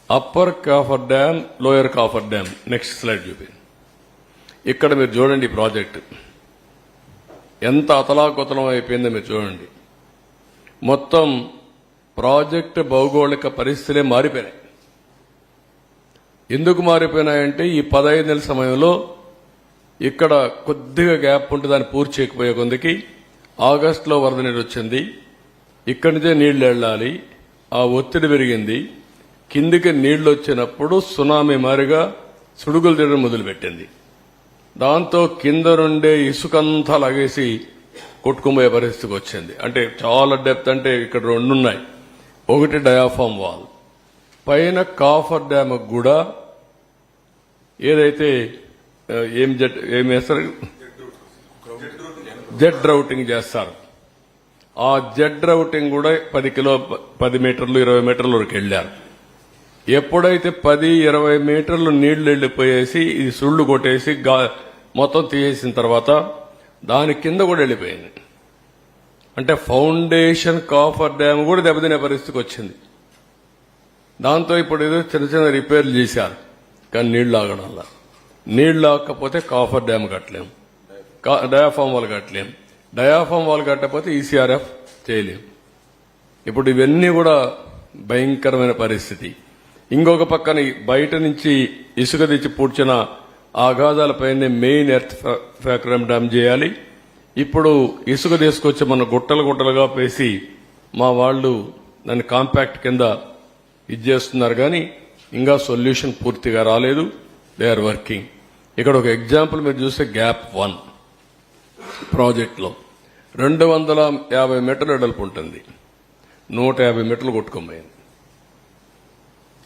upper coffer dam, lower coffer dam. Next slide చూపి. ఇక్కడ మీరు చూడండి ఈ ప్రాజెక్టు ఎంత అతలాకుతలం అయిపోయిందో మీరు చూడండి. మొత్తం ప్రాజెక్టు భౌగోళిక పరిస్థితులే మారిపోయినాయి. ఎందుకు మారిపోయినాయంటే ఈ 15 నెలల సమయంలో ఇక్కడ కొద్దిగా గ్యాప్ ఉంటే దాన్ని పూర్తి చేయకపోయే కొందికి ఆగస్టులో వరద నీరు వచ్చింది. ఇక్కడి నుంచే నీళ్లు వెళ్ళాలి. ఆ ఒత్తిడి పెరిగింది. కిందికి నీళ్లు వచ్చినప్పుడు సునామీ మారిగా సుడుగులు తిరగడం మొదలుపెట్టింది. దాంతో కింద నుండే ఇసుకంతా లాగేసి కొట్టుకుపోయే పరిస్థితికి వచ్చింది. అంటే చాలా డెప్త్. అంటే ఇక్కడ రెండున్నాయి. ఒకటి డయాఫామ్ వాల్, పైన కాఫర్ డ్యామ్ కూడా ఏదైతే ఏం వేస్తారు, జెడ్ రౌటింగ్ చేస్తారు. ఆ జెడ్ రౌటింగ్ కూడా 10 మీటర్లు 20 మీటర్ల వరకు వెళ్లారు. ఎప్పుడైతే 10-20 మీటర్లు నీళ్లు వెళ్లిపోయేసి ఇది సుళ్లు కొట్టేసి మొత్తం తీసేసిన తర్వాత దాని కింద కూడా వెళ్లిపోయింది. అంటే ఫౌండేషన్ కాఫర్ డ్యామ్ కూడా దెబ్బతినే పరిస్థితికి వచ్చింది. దాంతో ఇప్పుడు ఏదో చిన్న చిన్న రిపేర్లు చేశారు. కానీ నీళ్లు ఆగడంలా. నీళ్లు ఆగకపోతే కాఫర్ డ్యామ్ కట్టలేం, డయాఫామ్ వాల్ కట్టలేం. డయాఫామ్ వాల్ కట్టకపోతే ఈసీఆర్ఎఫ్ చేయలేం. ఇప్పుడు ఇవన్నీ కూడా భయంకరమైన పరిస్థితి. ఇంకొక పక్కన బయట నుంచి ఇసుక తెచ్చి పూడ్చిన ఆఘాతాలపైనే మెయిన్ ఎర్త్ ఫ్యాక్టరీ డ్యామ్ చేయాలి. ఇప్పుడు ఇసుక తీసుకొచ్చి మన గుట్టలు గుట్టలుగా పేసి మా వాళ్ళు దాన్ని కాంపాక్ట్ కింద చేస్తున్నారు. కానీ ఇంకా సొల్యూషన్ పూర్తిగా రాలేదు. They are working. ఇక్కడ ఒక ఎగ్జాంపుల్ మీరు చూస్తే గ్యాప్ 1 ప్రాజెక్టులో 250 మీటర్ల వెడల్పు ఉంటుంది. 150 మీటర్లు కొట్టుకోబోయింది.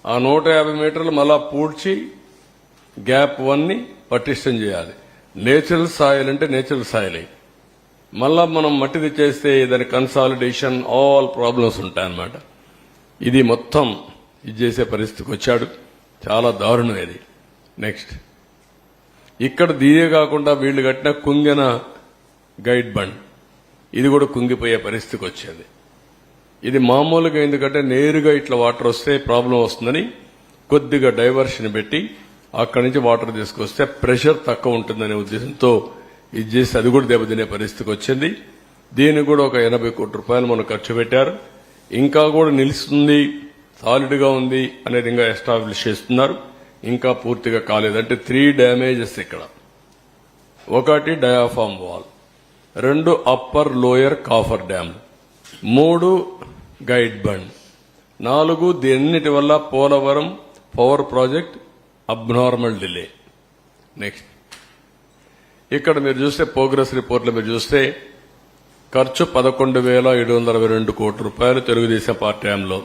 ఆ 150 మీటర్లు మళ్ళా పూడ్చి గ్యాప్ 1ని పటిష్టం చేయాలి. నేచురల్ సాయిల్ అంటే నేచురల్ సాయిల్. మళ్ళా మనం మట్టి తెచ్చేస్తే దాని కన్సాలిడేషన్ ఆల్ ప్రాబ్లమ్స్ ఉంటాయన్నమాట. ఇది మొత్తం ఇది చేసే పరిస్థితికి వచ్చాడు. చాలా దారుణం ఇది. నెక్స్ట్ ఇక్కడ దీనే కాకుండా వీళ్లు కట్టిన కుంగిన గైడ్ బండ్, ఇది కూడా కుంగిపోయే పరిస్థితికి వచ్చేది. ఇది మామూలుగా ఎందుకంటే నేరుగా ఇట్లా వాటర్ వస్తే ప్రాబ్లం వస్తుందని కొద్దిగా డైవర్షన్ పెట్టి అక్కడి నుంచి వాటర్ తీసుకొస్తే ప్రెషర్ తక్కువ ఉంటుందనే ఉద్దేశంతో ఇది చేసి అది కూడా దెబ్బతినే పరిస్థితికి వచ్చింది. దీనికి కూడా ఒక 80 కోట్ల రూపాయలు మనం ఖర్చు పెట్టారు. ఇంకా కూడా నిలుస్తుంది, సాలిడ్ గా ఉంది అనేది ఇంకా ఎస్టాబ్లిష్ చేస్తున్నారు. ఇంకా పూర్తిగా కాలేదు. అంటే 3 డ్యామేజెస్ ఇక్కడ. ఒకటి diaphragm wall, 2 upper lower coffer dam, 3 guide bund, 4 దీన్నిటి వల్ల Polavaram power project abnormal delay. Next ఇక్కడ మీరు చూస్తే ప్రోగ్రెస్ రిపోర్ట్లో మీరు చూస్తే ఖర్చు 11,722 కోట్ల రూపాయలు తెలుగుదేశం పార్టీ హయాంలో.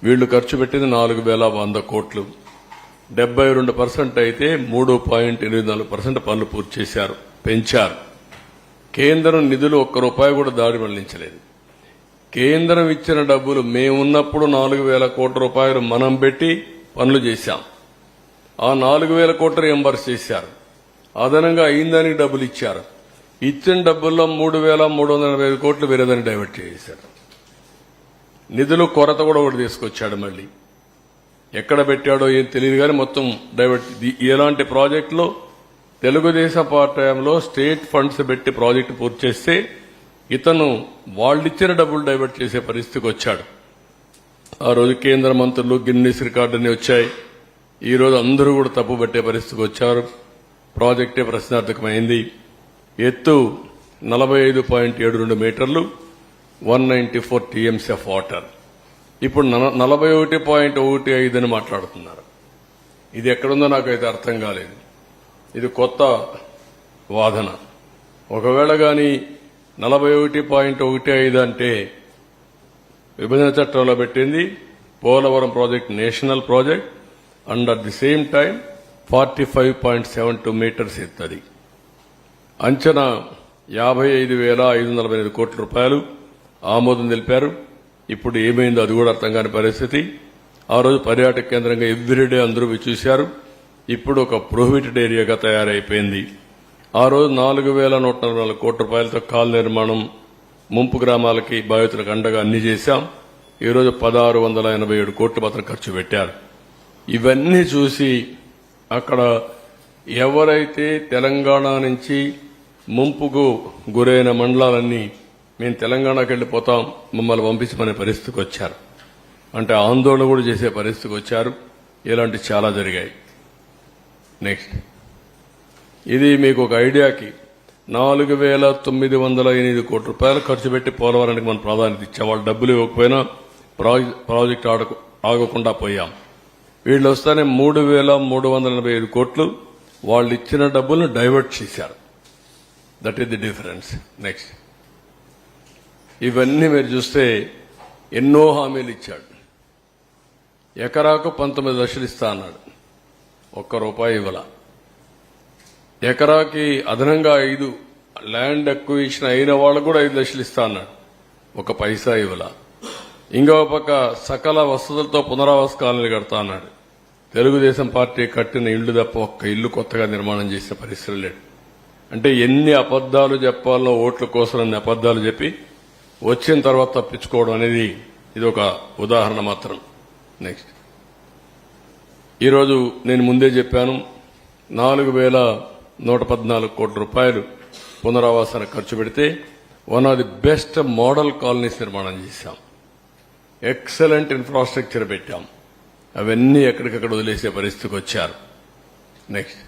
వీళ్లు ఖర్చు పెట్టింది 4,100 కోట్లు. 72% అయితే 3.84% పనులు పూర్తి చేశారు, పెంచారు. కేంద్రం నిధులు ఒక్క రూపాయి కూడా దాడి మళ్లించలేదు. కేంద్రం ఇచ్చిన డబ్బులు మేమున్నప్పుడు 4,000 కోట్ల రూపాయలు మనం పెట్టి పనులు చేశాం. ఆ 4,000 కోట్లు రియంబర్స్ చేశారు. అదనంగా అయిందానికి డబ్బులు ఇచ్చారు. ఇచ్చిన డబ్బుల్లో 3,385 కోట్లు వేరేదాన్ని డైవర్ట్ చేశారు. నిధులు కొరత కూడా ఒకటి తీసుకొచ్చాడు. మళ్ళీ ఎక్కడ పెట్టాడో ఏం తెలియదు కానీ మొత్తం డైవర్ట్. ఇలాంటి ప్రాజెక్టులో తెలుగుదేశం పార్టీ హయాంలో స్టేట్ ఫండ్స్ పెట్టి ప్రాజెక్టు పూర్తి చేస్తే ఇతను వాళ్ళిచ్చిన డబ్బులు డైవర్ట్ చేసే పరిస్థితికి వచ్చాడు. ఆ రోజు కేంద్ర మంత్రులు గిన్నీస్ రికార్డుని వచ్చాయి. ఈ రోజు అందరూ కూడా తప్పు పట్టే పరిస్థితికి వచ్చారు. ప్రాజెక్టే ప్రశ్నార్థకమైంది. ఎత్తు 45.72 మీటర్లు, 194 టీఎంసీ ఆఫ్ వాటర్. ఇప్పుడు 41.15 అని మాట్లాడుతున్నారు. ఇది ఎక్కడుందో నాకైతే అర్థం కాలేదు. ఇది కొత్త వాదన. ఒకవేళ గాని 41.15 అంటే విభజన చట్టంలో పెట్టింది Polavaram project national project. And at the same time 45.72 metres ఎత్తది. అంచనా 55,545 కోట్ల రూపాయలు ఆమోదం తెలిపారు. ఇప్పుడు ఏమైందో అది కూడా అర్థం కాని పరిస్థితి. ఆ రోజు పర్యాటక కేంద్రంగా ఎవ్రీడే అందరూ చూశారు. ఇప్పుడు ఒక ప్రొహిబిటెడ్ ఏరియాగా తయారైపోయింది. ఆ రోజు 4,144 కోట్ల రూపాయలతో కాల్ నిర్మాణం, ముంపు గ్రామాలకి బాధితులకు అండగా అన్ని చేశాం. ఈరోజు 1,687 కోట్లు మాత్రం ఖర్చు పెట్టారు. ఇవన్నీ చూసి అక్కడ ఎవరైతే తెలంగాణ నుంచి ముంపుకు గురైన మండలాలన్నీ మేము తెలంగాణకు వెళ్లిపోతాం, మమ్మల్ని పంపించమనే పరిస్థితికి వచ్చారు. అంటే ఆందోళన కూడా చేసే పరిస్థితికి వచ్చారు. ఇలాంటి చాలా జరిగాయి. నెక్స్ట్, ఇది మీకు ఒక ఐడియాకి 4,908 కోట్ల రూపాయలు ఖర్చు పెట్టి పోలవరానికి మనం ప్రాధాన్యత ఇచ్చాం. వాళ్ళు డబ్బులు ఇవ్వకపోయినా ప్రాజెక్టు ఆగకుండా పోయాం. వీళ్ళు వస్తానే 3,385 కోట్లు వాళ్ళు ఇచ్చిన డబ్బులను డైవర్ట్ చేశారు. That is the difference. Next, ఇవన్నీ మీరు చూస్తే ఎన్నో హామీలు ఇచ్చాడు. ఎకరాకు 19 లక్షలు ఇస్తా అన్నాడు, ఒక్క రూపాయి ఇవ్వాల. ఎకరాకి అదనంగా 5 ల్యాండ్ అక్విజిషన్ అయిన వాళ్ళకు కూడా 5 లక్షలు ఇస్తా అన్నాడు, ఒక పైసా ఇవ్వాల. ఇంకో పక్క సకల వసతులతో పునరావాస కాలనీలు కడతా అన్నాడు. తెలుగుదేశం పార్టీ కట్టిన ఇళ్లు తప్ప ఒక్క ఇల్లు కొత్తగా నిర్మాణం చేసిన పరిస్థితులు లేడు. అంటే ఎన్ని అబద్దాలు చెప్పాలో ఓట్ల కోసం అన్ని అబద్దాలు చెప్పి వచ్చిన తర్వాత తప్పించుకోవడం అనేది ఇది ఒక ఉదాహరణ మాత్రం. నెక్స్ట్, ఈరోజు నేను ముందే చెప్పాను, 4,114 కోట్ల రూపాయలు పునరావాసానికి ఖర్చు పెడితే one of the best model colonies నిర్మాణం చేశాం. ఎక్సలెంట్ ఇన్ఫ్రాస్ట్రక్చర్ పెట్టాం. అవన్నీ ఎక్కడికక్కడ వదిలేసే పరిస్థితికి వచ్చారు. నెక్స్ట్,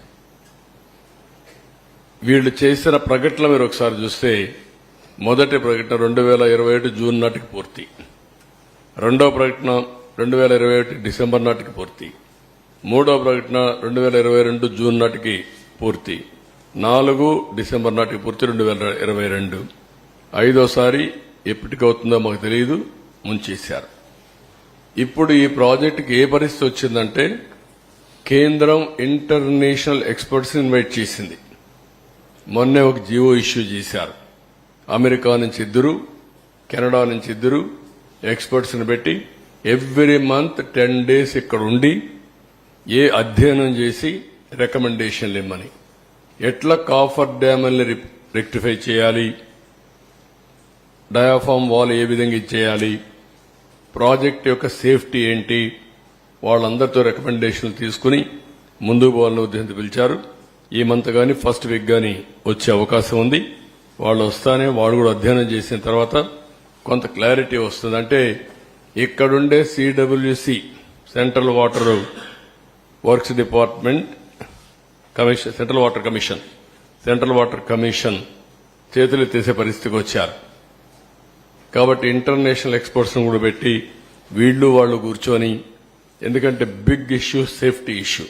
వీళ్ళు చేసిన ప్రకటన మీరు ఒకసారి చూస్తే, మొదటి ప్రకటన 2021 జూన్ నాటికి పూర్తి, రెండో ప్రకటన 2021 డిసెంబర్ నాటికి పూర్తి, మూడో ప్రకటన 2022 జూన్ నాటికి పూర్తి, 4 డిసెంబర్ నాటికి పూర్తి 2022, ఐదోసారి ఎప్పటికవుతుందో మాకు తెలియదు, ముంచేశారు. ఇప్పుడు ఈ ప్రాజెక్టుకి ఏ పరిస్థితి వచ్చిందంటే, కేంద్రం ఇంటర్నేషనల్ ఎక్స్పర్ట్స్ ఇన్వైట్ చేసింది. మొన్నే ఒక జీవో ఇష్యూ చేశారు. అమెరికా నుంచి 2, కెనడా నుంచి 2 ఎక్స్పర్ట్స్ ని పెట్టి ఎవ్రీ మంత్ 10 days ఇక్కడ ఉండి ఏ అధ్యయనం చేసి రికమెండేషన్లు ఇమ్మని, ఎట్లా కాఫర్ డ్యామ్ని రెక్టిఫై చేయాలి, డయాఫామ్ వాల్ ఏ విధంగా ఇచ్చేయాలి, ప్రాజెక్ట్ యొక్క సేఫ్టీ ఏంటి, వాళ్ళందరితో రికమెండేషన్లు తీసుకుని ముందుకు పోవాలని ఉద్దేశంతో పిలిచారు. ఈ మంత్ గాని ఫస్ట్ వీక్ గాని వచ్చే అవకాశం ఉంది. వాళ్ళు వస్తానే వాళ్ళు కూడా అధ్యయనం చేసిన తర్వాత కొంత క్లారిటీ వస్తుంది. అంటే ఇక్కడుండే CWC, central water works department commission, central water commission చేతులు తీసే పరిస్థితికి వచ్చారు. కాబట్టి ఇంటర్నేషనల్ ఎక్స్పర్ట్స్ కూడా పెట్టి వీళ్ళు వాళ్ళు కూర్చొని, ఎందుకంటే బిగ్ ఇష్యూ సేఫ్టీ ఇష్యూ,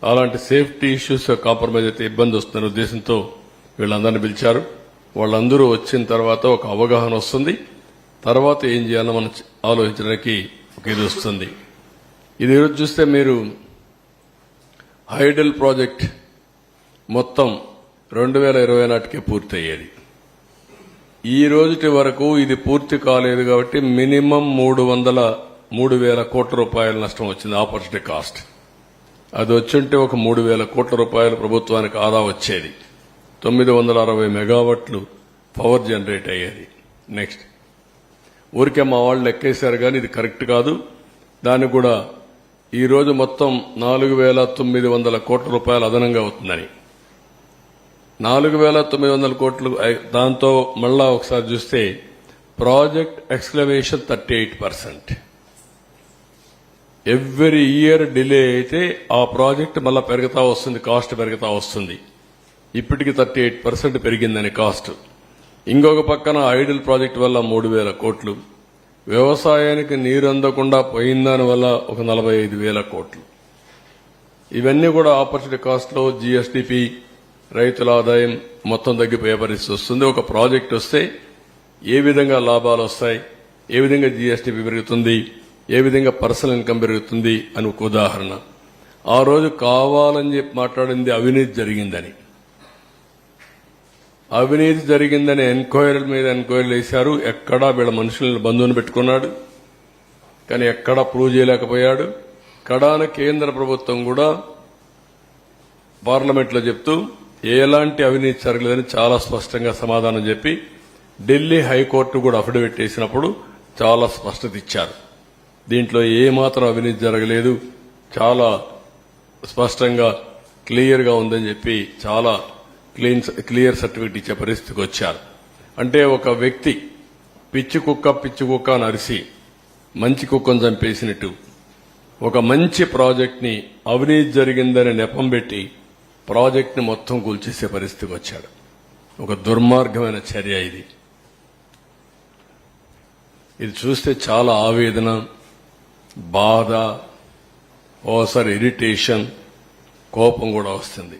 అలాంటి సేఫ్టీ ఇష్యూస్ కాంప్రమైజ్ అయితే ఇబ్బంది వస్తున్న ఉద్దేశంతో వీళ్ళందరినీ పిలిచారు. వాళ్ళందరూ వచ్చిన తర్వాత ఒక అవగాహన వస్తుంది. తర్వాత ఏం చేయాలో మనం ఆలోచించడానికి ఒక ఇది వస్తుంది. ఇది ఈరోజు చూస్తే మీరు హైడల్ ప్రాజెక్ట్ మొత్తం 2020 నాటికే పూర్తయ్యేది. ఈ రోజుటి వరకు ఇది పూర్తి కాలేదు కాబట్టి మినిమం 3,000 కోట్ల రూపాయల నష్టం వచ్చింది, ఆపర్చునిటీ కాస్ట్. అది వచ్చుంటే ఒక 3,000 కోట్ల రూపాయలు ప్రభుత్వానికి ఆదా వచ్చేది. 960 మెగావాట్లు పవర్ జనరేట్ అయ్యేది. నెక్స్ట్, ఊరికే మా వాళ్ళు లెక్కేశారు కానీ ఇది కరెక్ట్ కాదు. దానికి కూడా ఈ రోజు మొత్తం 4,900 కోట్ల రూపాయలు అదనంగా అవుతుందని. 4,900 కోట్లు, దాంతో మళ్ళా ఒకసారి చూస్తే ప్రాజెక్ట్ ఎక్స్క్లవేషన్ 38%. ఎవ్రీ ఇయర్ డిలే అయితే ఆ ప్రాజెక్ట్ మళ్ళా పెరుగుతా వస్తుంది, కాస్ట్ పెరుగుతా వస్తుంది. ఇప్పటికి 38% పెరిగిందని కాస్ట్. ఇంకొక పక్కన ఐడిల్ ప్రాజెక్ట్ వల్ల 3,000 కోట్లు, వ్యవసాయానికి నీరు అందకుండా పోయిందాని వల్ల ఒక 45,000 కోట్లు. ఇవన్నీ కూడా ఆపర్చునిటీ కాస్ట్ లో జీఎస్డీపీ, రైతుల ఆదాయం మొత్తం తగ్గిపోయే పరిస్థితి వస్తుంది. ఒక ప్రాజెక్ట్ వస్తే ఏ విధంగా లాభాలు వస్తాయి, ఏ విధంగా జీఎస్డీపీ పెరుగుతుంది, ఏ విధంగా పర్సనల్ ఇన్కమ్ పెరుగుతుంది అని ఒక ఉదాహరణ. ఆ రోజు కావాలని చెప్పి మాట్లాడింది అవినీతి జరిగిందని. అవినీతి జరిగిందని ఎంక్వైరీల మీద ఎంక్వైరీలు వేశారు. ఎక్కడా వీళ్ళ మనుషులను బంధువుని పెట్టుకున్నాడు, కానీ ఎక్కడా ప్రూవ్ చేయలేకపోయాడు. కడాన కేంద్ర ప్రభుత్వం కూడా పార్లమెంట్లో చెప్తూ ఎలాంటి అవినీతి జరగలేదని చాలా స్పష్టంగా సమాధానం చెప్పి ఢిల్లీ హైకోర్టు కూడా అఫిడవిట్ వేసినప్పుడు చాలా స్పష్టత ఇచ్చారు. దీంట్లో ఏమాత్రం అవినీతి జరగలేదు, చాలా స్పష్టంగా క్లియర్గా ఉందని చెప్పి చాలా క్లియర్ సర్టిఫికెట్ ఇచ్చే పరిస్థితికి వచ్చారు. అంటే ఒక వ్యక్తి పిచ్చి కుక్క అని అరిసి మంచి కుక్కను చంపేసినట్టు ఒక మంచి ప్రాజెక్ట్ ని అవినీతి జరిగిందని నెపం పెట్టి ప్రాజెక్ట్ ని మొత్తం కూల్చేసే పరిస్థితికి వచ్చాడు. ఒక దుర్మార్గమైన చర్య ఇది. ఇది చూస్తే చాలా ఆవేదన, బాధ, ఓసారి ఇరిటేషన్, కోపం కూడా వస్తుంది.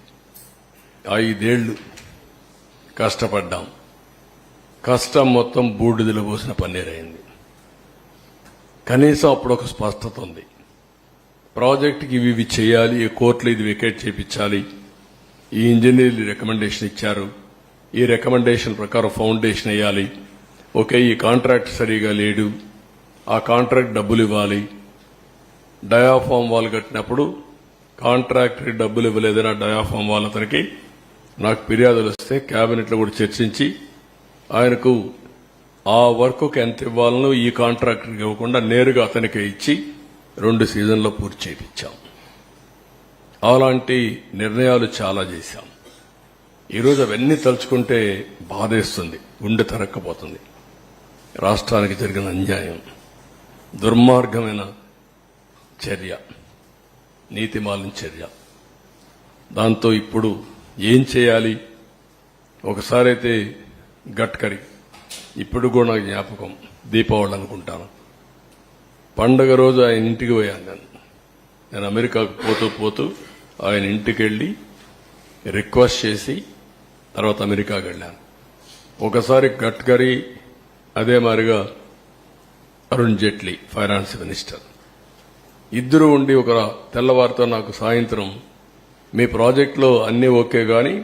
5 ఏళ్లు కష్టపడ్డాం, కష్టం మొత్తం బూడిదలో పోసిన పన్నీరైంది. కనీసం అప్పుడు ఒక స్పష్టత ఉంది. ప్రాజెక్టుకి ఇవి చేయాలి, ఈ కోర్టులో ఇది వికెట్ చేయించాలి, ఈ ఇంజనీర్లు రికమెండేషన్ ఇచ్చారు, ఈ రికమెండేషన్ ప్రకారం ఫౌండేషన్ వేయాలి, ఓకే ఈ కాంట్రాక్ట్ సరిగా లేడు, ఆ కాంట్రాక్ట్ డబ్బులు ఇవ్వాలి, డయాఫామ్ వాల్ కట్టినప్పుడు కాంట్రాక్టర్ డబ్బులు ఇవ్వలేదని ఆ డయాఫామ్ వాల్ అతనికి నాకు ఫిర్యాదులు వస్తే కేబినెట్ లో కూడా చర్చించి ఆయనకు ఆ వర్క్కు ఎంత ఇవ్వాలనో ఈ కాంట్రాక్టర్కి ఇవ్వకుండా నేరుగా అతనికి ఇచ్చి 2 సీజన్లో పూర్తి చేయించాం. అలాంటి నిర్ణయాలు చాలా చేశాం. ఈరోజు అవన్నీ తలుచుకుంటే బాధేస్తుంది, గుండె తరక్కపోతుంది. రాష్ట్రానికి జరిగిన అన్యాయం, దుర్మార్గమైన చర్య, నీతిమాలిన చర్య. దాంతో ఇప్పుడు ఏం చేయాలి? ఒకసారి అయితే గడ్కరీ, ఇప్పుడు కూడా నాకు జ్ఞాపకం, దీపావళి అనుకుంటాను, పండగ రోజు ఆయన ఇంటికి పోయాను. నేను అమెరికాకు పోతూ ఆయన ఇంటికి వెళ్లి రిక్వెస్ట్ చేసి తర్వాత అమెరికాకి వెళ్ళాను. ఒకసారి గడ్కరీ, అదే మాదిరిగా అరుణ్ జైట్లీ ఫైనాన్స్ మినిస్టర్ ఇద్దరు ఉండి ఒక తెల్లవారితో నాకు సాయంత్రం మీ ప్రాజెక్టులో అన్నీ ఓకే గాని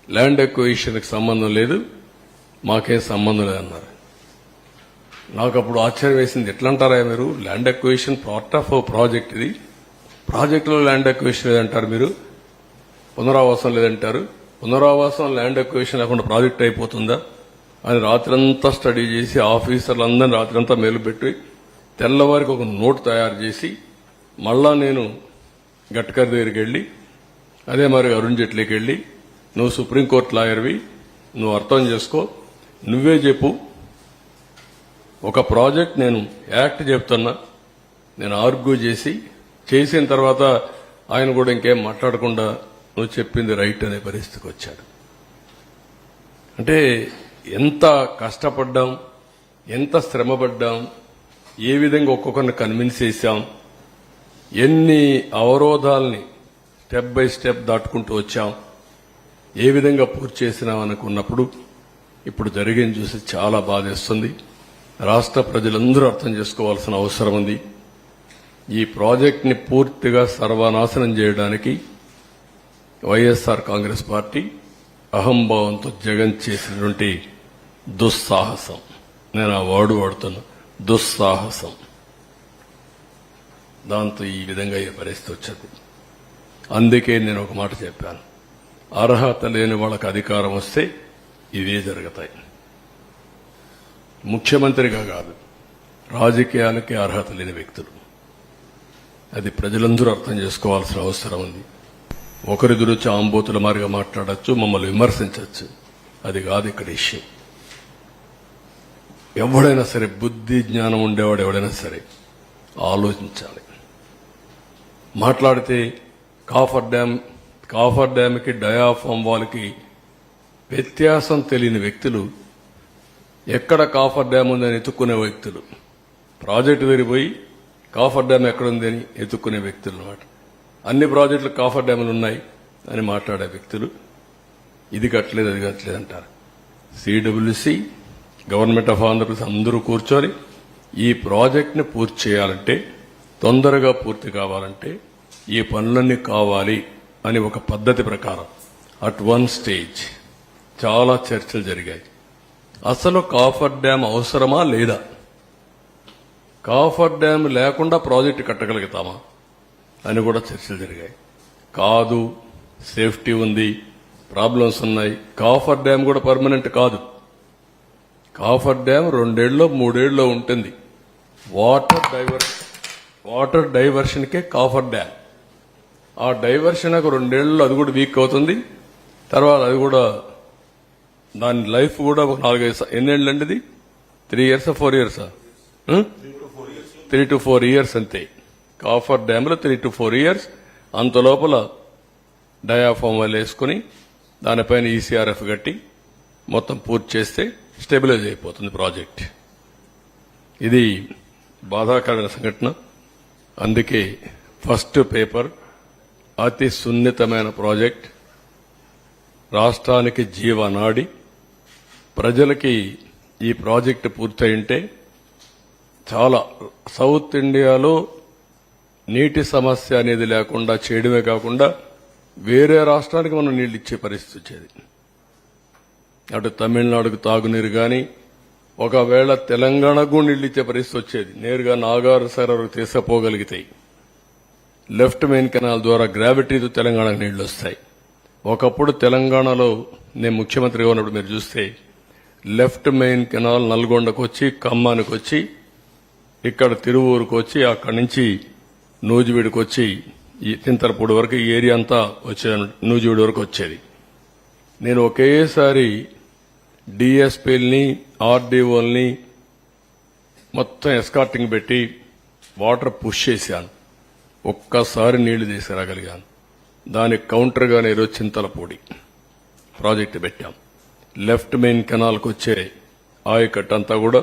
ల్యాండ్ ఎక్విజిషన్కి సంబంధం లేదు, మాకేం సంబంధం లేదన్నారు. నాకు అప్పుడు ఆశ్చర్యం వేసింది. ఎట్లా అంటారా మీరు? Land acquisition part of project, ఇది ప్రాజెక్టులో ల్యాండ్ ఎక్విజిషన్ లేదంటారు, మీరు పునరావాసం లేదంటారు, పునరావాసం ల్యాండ్ ఎక్విజిషన్ లేకుండా ప్రాజెక్ట్ అయిపోతుందా అని రాత్రంతా స్టడీ చేసి ఆఫీసర్లందరినీ రాత్రంతా మేలుపెట్టి తెల్లవారికి ఒక నోట్ తయారు చేసి మళ్ళా నేను గడ్కరీ దగ్గరికి వెళ్లి అదే మరి అరుణ్ జైట్లీకి వెళ్లి, నువ్వు సుప్రీంకోర్టు లాయర్వి, నువ్వు అర్థం చేసుకో, నువ్వే చెప్పు, ఒక ప్రాజెక్ట్ నేను యాక్ట్ చెప్తున్నా, నేను ఆర్గ్యూ చేసిన తర్వాత ఆయన కూడా ఇంకేం మాట్లాడకుండా నువ్వు చెప్పింది రైట్ అనే పరిస్థితికి వచ్చాడు. అంటే ఎంత కష్టపడ్డాం, ఎంత శ్రమపడ్డాం, ఏ విధంగా ఒక్కొక్కరిని కన్విన్స్ చేశాం, ఎన్ని అవరోధాలని స్టెప్ బై స్టెప్ దాటుకుంటూ వచ్చాం, ఏ విధంగా పూర్తి చేసినాం అనుకున్నప్పుడు ఇప్పుడు జరిగింది చూసి చాలా బాధేస్తుంది. రాష్ట్ర ప్రజలందరూ అర్థం చేసుకోవాల్సిన అవసరం ఉంది. ఈ ప్రాజెక్టుని పూర్తిగా సర్వనాశనం చేయడానికి వైఎస్ఆర్ కాంగ్రెస్ పార్టీ అహంభావంతో జగన్ చేసినటువంటి దుస్సాహసం, నేను ఆ వర్డ్ వాడుతున్నా, దుస్సాహసం. దాంతో ఈ విధంగా ఈ పరిస్థితి వచ్చింది. అందుకే నేను ఒక మాట చెప్పాను, అర్హత లేని వాళ్ళకి అధికారం వస్తే ఇవే జరుగుతాయి. ముఖ్యమంత్రిగా కాదు, రాజకీయాలకే అర్హత లేని వ్యక్తులు. అది ప్రజలందరూ అర్థం చేసుకోవాల్సిన అవసరం ఉంది. ఒకరి గురించి ఆంబోతుల మారిగా మాట్లాడచ్చు, మమ్మల్ని విమర్శించవచ్చు, అది కాదు ఇక్కడ ఇష్యూ. ఎవడైనా సరే, బుద్ధి జ్ఞానం ఉండేవాడు ఎవడైనా సరే ఆలోచించాలి. మాట్లాడితే కాఫర్ డ్యామ్కి డయాఫామ్ వాల్కి వ్యత్యాసం తెలియని వ్యక్తులు, ఎక్కడ కాఫర్ డ్యామ్ ఉందని ఎత్తుక్కునే వ్యక్తులు, ప్రాజెక్టు తిరిగిపోయి కాఫర్ డ్యామ్ ఎక్కడుంది అని ఎత్తుక్కునే వ్యక్తులు అన్నమాట. అన్ని ప్రాజెక్టులు కాఫర్ డ్యాములు ఉన్నాయి అని మాట్లాడే వ్యక్తులు ఇది కట్టలేదు అది కట్టలేదు అంటారు. సిడబ్ల్యూసి, గవర్నమెంట్ ఆఫ్ ఆంధ్రప్రదేశ్ అందరూ కూర్చొని ఈ ప్రాజెక్టుని పూర్తి చేయాలంటే, తొందరగా పూర్తి కావాలంటే ఈ పనులన్నీ కావాలి అని ఒక పద్ధతి ప్రకారం అట్ 1 స్టేజ్ చాలా చర్చలు జరిగాయి. అసలు కాఫర్ డ్యామ్ అవసరమా లేదా, కాఫర్ డ్యామ్ లేకుండా ప్రాజెక్టు కట్టగలుగుతామా అని కూడా చర్చలు జరిగాయి. కాదు, సేఫ్టీ ఉంది, ప్రాబ్లమ్స్ ఉన్నాయి. కాఫర్ డ్యామ్ కూడా పర్మనెంట్ కాదు. కాఫర్ డ్యామ్ 2 ఏళ్ళలో 3 ఏళ్ళలో ఉంటుంది. వాటర్ డైవర్షన్కే కాఫర్ డ్యామ్. ఆ డైవర్షన్ 2 ఏళ్ళలో అది కూడా వీక్ అవుతుంది. తర్వాత అది కూడా దాని లైఫ్ కూడా ఒక 4-5 ఎన్నేళ్ళు అండి? ఇది 3 years 4 years 3 to 4 years అంతే. కాఫర్ డ్యామ్ లో 3 to 4 years. అంత లోపల డయాఫామ్ వాళ్ళు వేసుకుని దానిపైన ఈసీఆర్ఎఫ్ కట్టి మొత్తం పూర్తి చేస్తే స్టెబిలైజ్ అయిపోతుంది ప్రాజెక్ట్. ఇది బాధాకరమైన సంఘటన. అందుకే ఫస్ట్ పేపర్ అతి సున్నితమైన ప్రాజెక్ట్, రాష్ట్రానికి జీవనాడి. ప్రజలకి ఈ ప్రాజెక్టు పూర్తయింటే చాలా సౌత్ ఇండియాలో నీటి సమస్య అనేది లేకుండా చేయడమే కాకుండా వేరే రాష్ట్రానికి మనం నీళ్లు ఇచ్చే పరిస్థితి వచ్చేది. అటు తమిళనాడుకు తాగునీరు కానీ, ఒకవేళ తెలంగాణకు నీళ్లు ఇచ్చే పరిస్థితి వచ్చేది. నేరుగా నాగార్ సరస్సు తీసుకుపోగలిగితే లెఫ్ట్ మెయిన్ కెనాల్ ద్వారా గ్రావిటీతో తెలంగాణకు నీళ్లు వస్తాయి. ఒకప్పుడు తెలంగాణలో నేను ముఖ్యమంత్రిగా ఉన్నప్పుడు మీరు చూస్తే లెఫ్ట్ మెయిన్ కెనాల్ నల్గొండకు వచ్చి, ఖమ్మానికి వచ్చి, ఇక్కడ తిరువూరుకు వచ్చి, అక్కడి నుంచి నూజివీడుకు వచ్చి ఈ తింతరపూడి వరకు ఈ ఏరియా అంతా వచ్చేది. నూజివీడు వరకు వచ్చేది. నేను ఒకేసారి డిఎస్పీలని, ఆర్డీఓల్ని మొత్తం ఎస్కార్టింగ్ పెట్టి వాటర్ పుష్ చేశాను. ఒక్కసారి నీళ్లు తీసుకురాగలిగాను. దానికి కౌంటర్గానే ఈరోజు చింతలపూడి ప్రాజెక్టు పెట్టాం. లెఫ్ట్ మెయిన్ కెనాల్కు వచ్చే ఆయకట్టు అంతా కూడా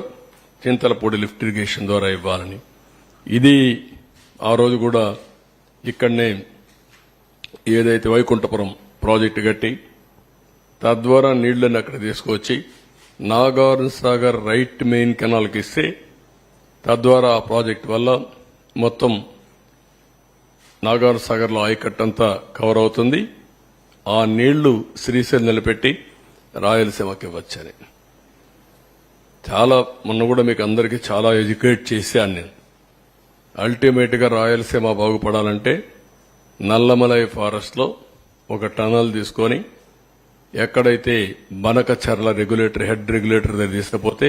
చింతలపూడి లిఫ్ట్ ఇరిగేషన్ ద్వారా ఇవ్వాలని. ఇది ఆ రోజు కూడా ఇక్కడనే ఏదైతే వైకుంఠపురం ప్రాజెక్టు కట్టి తద్వారా నీళ్లను అక్కడ తీసుకొచ్చి నాగార్ సాగర్ రైట్ మెయిన్ కెనాల్కి ఇస్తే తద్వారా ఆ ప్రాజెక్టు వల్ల మొత్తం నాగార్ సాగర్లో ఆయకట్టంతా కవర్ అవుతుంది. ఆ నీళ్లు శ్రీశైలం నిలబెట్టి రాయలసీమకి ఇవ్వచ్చని చాలా మొన్న కూడా మీకు అందరికీ చాలా ఎడ్యుకేట్ చేశాను నేను. అల్టిమేట్ గా రాయలసీమ బాగుపడాలంటే నల్లమలై ఫారెస్ట్ లో ఒక టనల్ తీసుకొని ఎక్కడైతే బనకచర్ల రెగ్యులేటర్ హెడ్ రెగ్యులేటర్ దగ్గర తీసుకుపోతే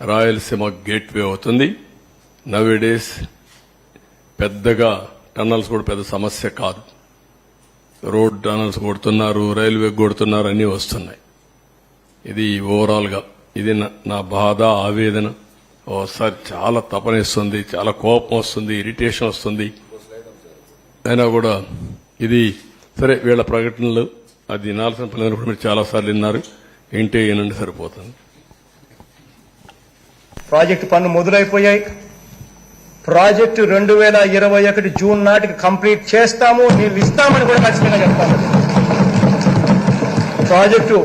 రాయలసీమ గేట్వే అవుతుంది. నవేడేస్ పెద్దగా టనల్స్ కూడా పెద్ద సమస్య కాదు. రోడ్ టనల్స్ కొడుతున్నారు, రైల్వే కొడుతున్నారు, అన్నీ వస్తున్నాయి. ఇది ఓవరాల్ గా ఇది నా బాధ, ఆవేదన. ఓసారి చాలా తపనిస్తుంది, చాలా కోపం వస్తుంది, ఇరిటేషన్ వస్తుంది. అయినా కూడా ఇది సరే, వీళ్ళ ప్రకటనలు అది వినాల్సిన పనులు కూడా మీరు చాలా సార్లు విన్నారు. ఇంటే ఏనండి సరిపోతుంది. ప్రాజెక్టు పనులు మొదలైపోయాయి. ప్రాజెక్టు 2021 జూన్ నాటికి కంప్లీట్ చేస్తాము, నీళ్లు ఇస్తామని కూడా ఖచ్చితంగా చెప్తాము. ప్రాజెక్టు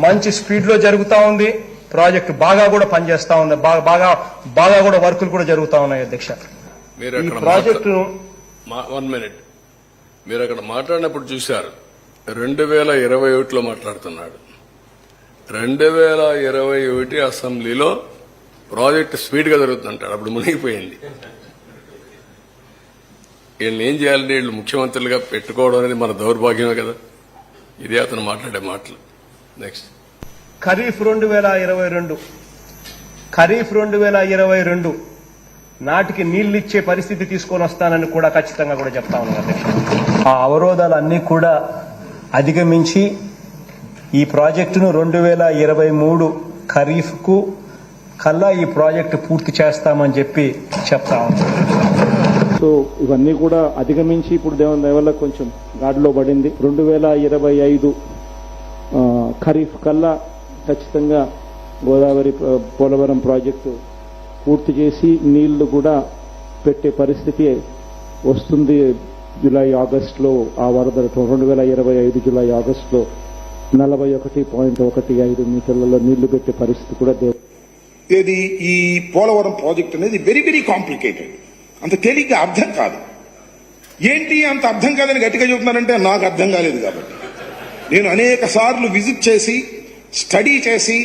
మంచి స్పీడ్ లో జరుగుతా ఉంది. ప్రాజెక్టు బాగా కూడా పనిచేస్తా ఉంది. బాగా కూడా వర్కులు కూడా జరుగుతా ఉన్నాయి. అధ్యక్ష, ఈ ప్రాజెక్టు 1 minute మీరు అక్కడ మాట్లాడినప్పుడు చూశారు. 2021లో మాట్లాడుతున్నాడు. 2021 అసెంబ్లీలో ప్రాజెక్టు స్పీడ్ గా జరుగుతుందంటాడు. అప్పుడు మునిగిపోయింది. వీళ్ళని ఏం చేయాలంటే వీళ్ళు ముఖ్యమంత్రులుగా పెట్టుకోవడం అనేది మన దౌర్భాగ్యమే కదా. ఇదే అతను మాట్లాడే మాటలు. నెక్స్ట్ ఖరీఫ్ 2022 నాటికి నీళ్లు ఇచ్చే పరిస్థితి తీసుకొని వస్తానని కూడా ఖచ్చితంగా కూడా చెప్తా ఉన్నాను అధ్యక్ష. ఆ అవరోధాలన్నీ కూడా అధిగమించి ఈ ప్రాజెక్టును 2023 ఖరీఫ్ కు కల్లా ఈ ప్రాజెక్టు పూర్తి చేస్తామని చెప్పి చెప్తా ఉన్నాం. సో ఇవన్నీ కూడా అధిగమించి ఇప్పుడు దేవుని దయ వల్ల కొంచెం గాడిలో పడింది. 2025 ఖరీఫ్ కల్లా ఖచ్చితంగా గోదావరి పోలవరం ప్రాజెక్టు పూర్తి చేసి నీళ్లు కూడా పెట్టే పరిస్థితి వస్తుంది. జూలై ఆగస్టులో ఆ వరద 2025 జూలై ఆగస్టులో 41.15 మీటర్లలో నీళ్లు పెట్టే పరిస్థితి కూడా ఏది ఈ పోలవరం ప్రాజెక్ట్ అనేది వెరీ వెరీ కాంప్లికేటెడ్. అంత తేలిగ్గా అర్థం కాదు. ఏంటి అంత అర్థం కాదని గట్టిగా చెబుతున్నారంటే నాకు అర్థం కాలేదు. కాబట్టి నేను అనేక సార్లు విజిట్ చేసి స్టడీ చేసి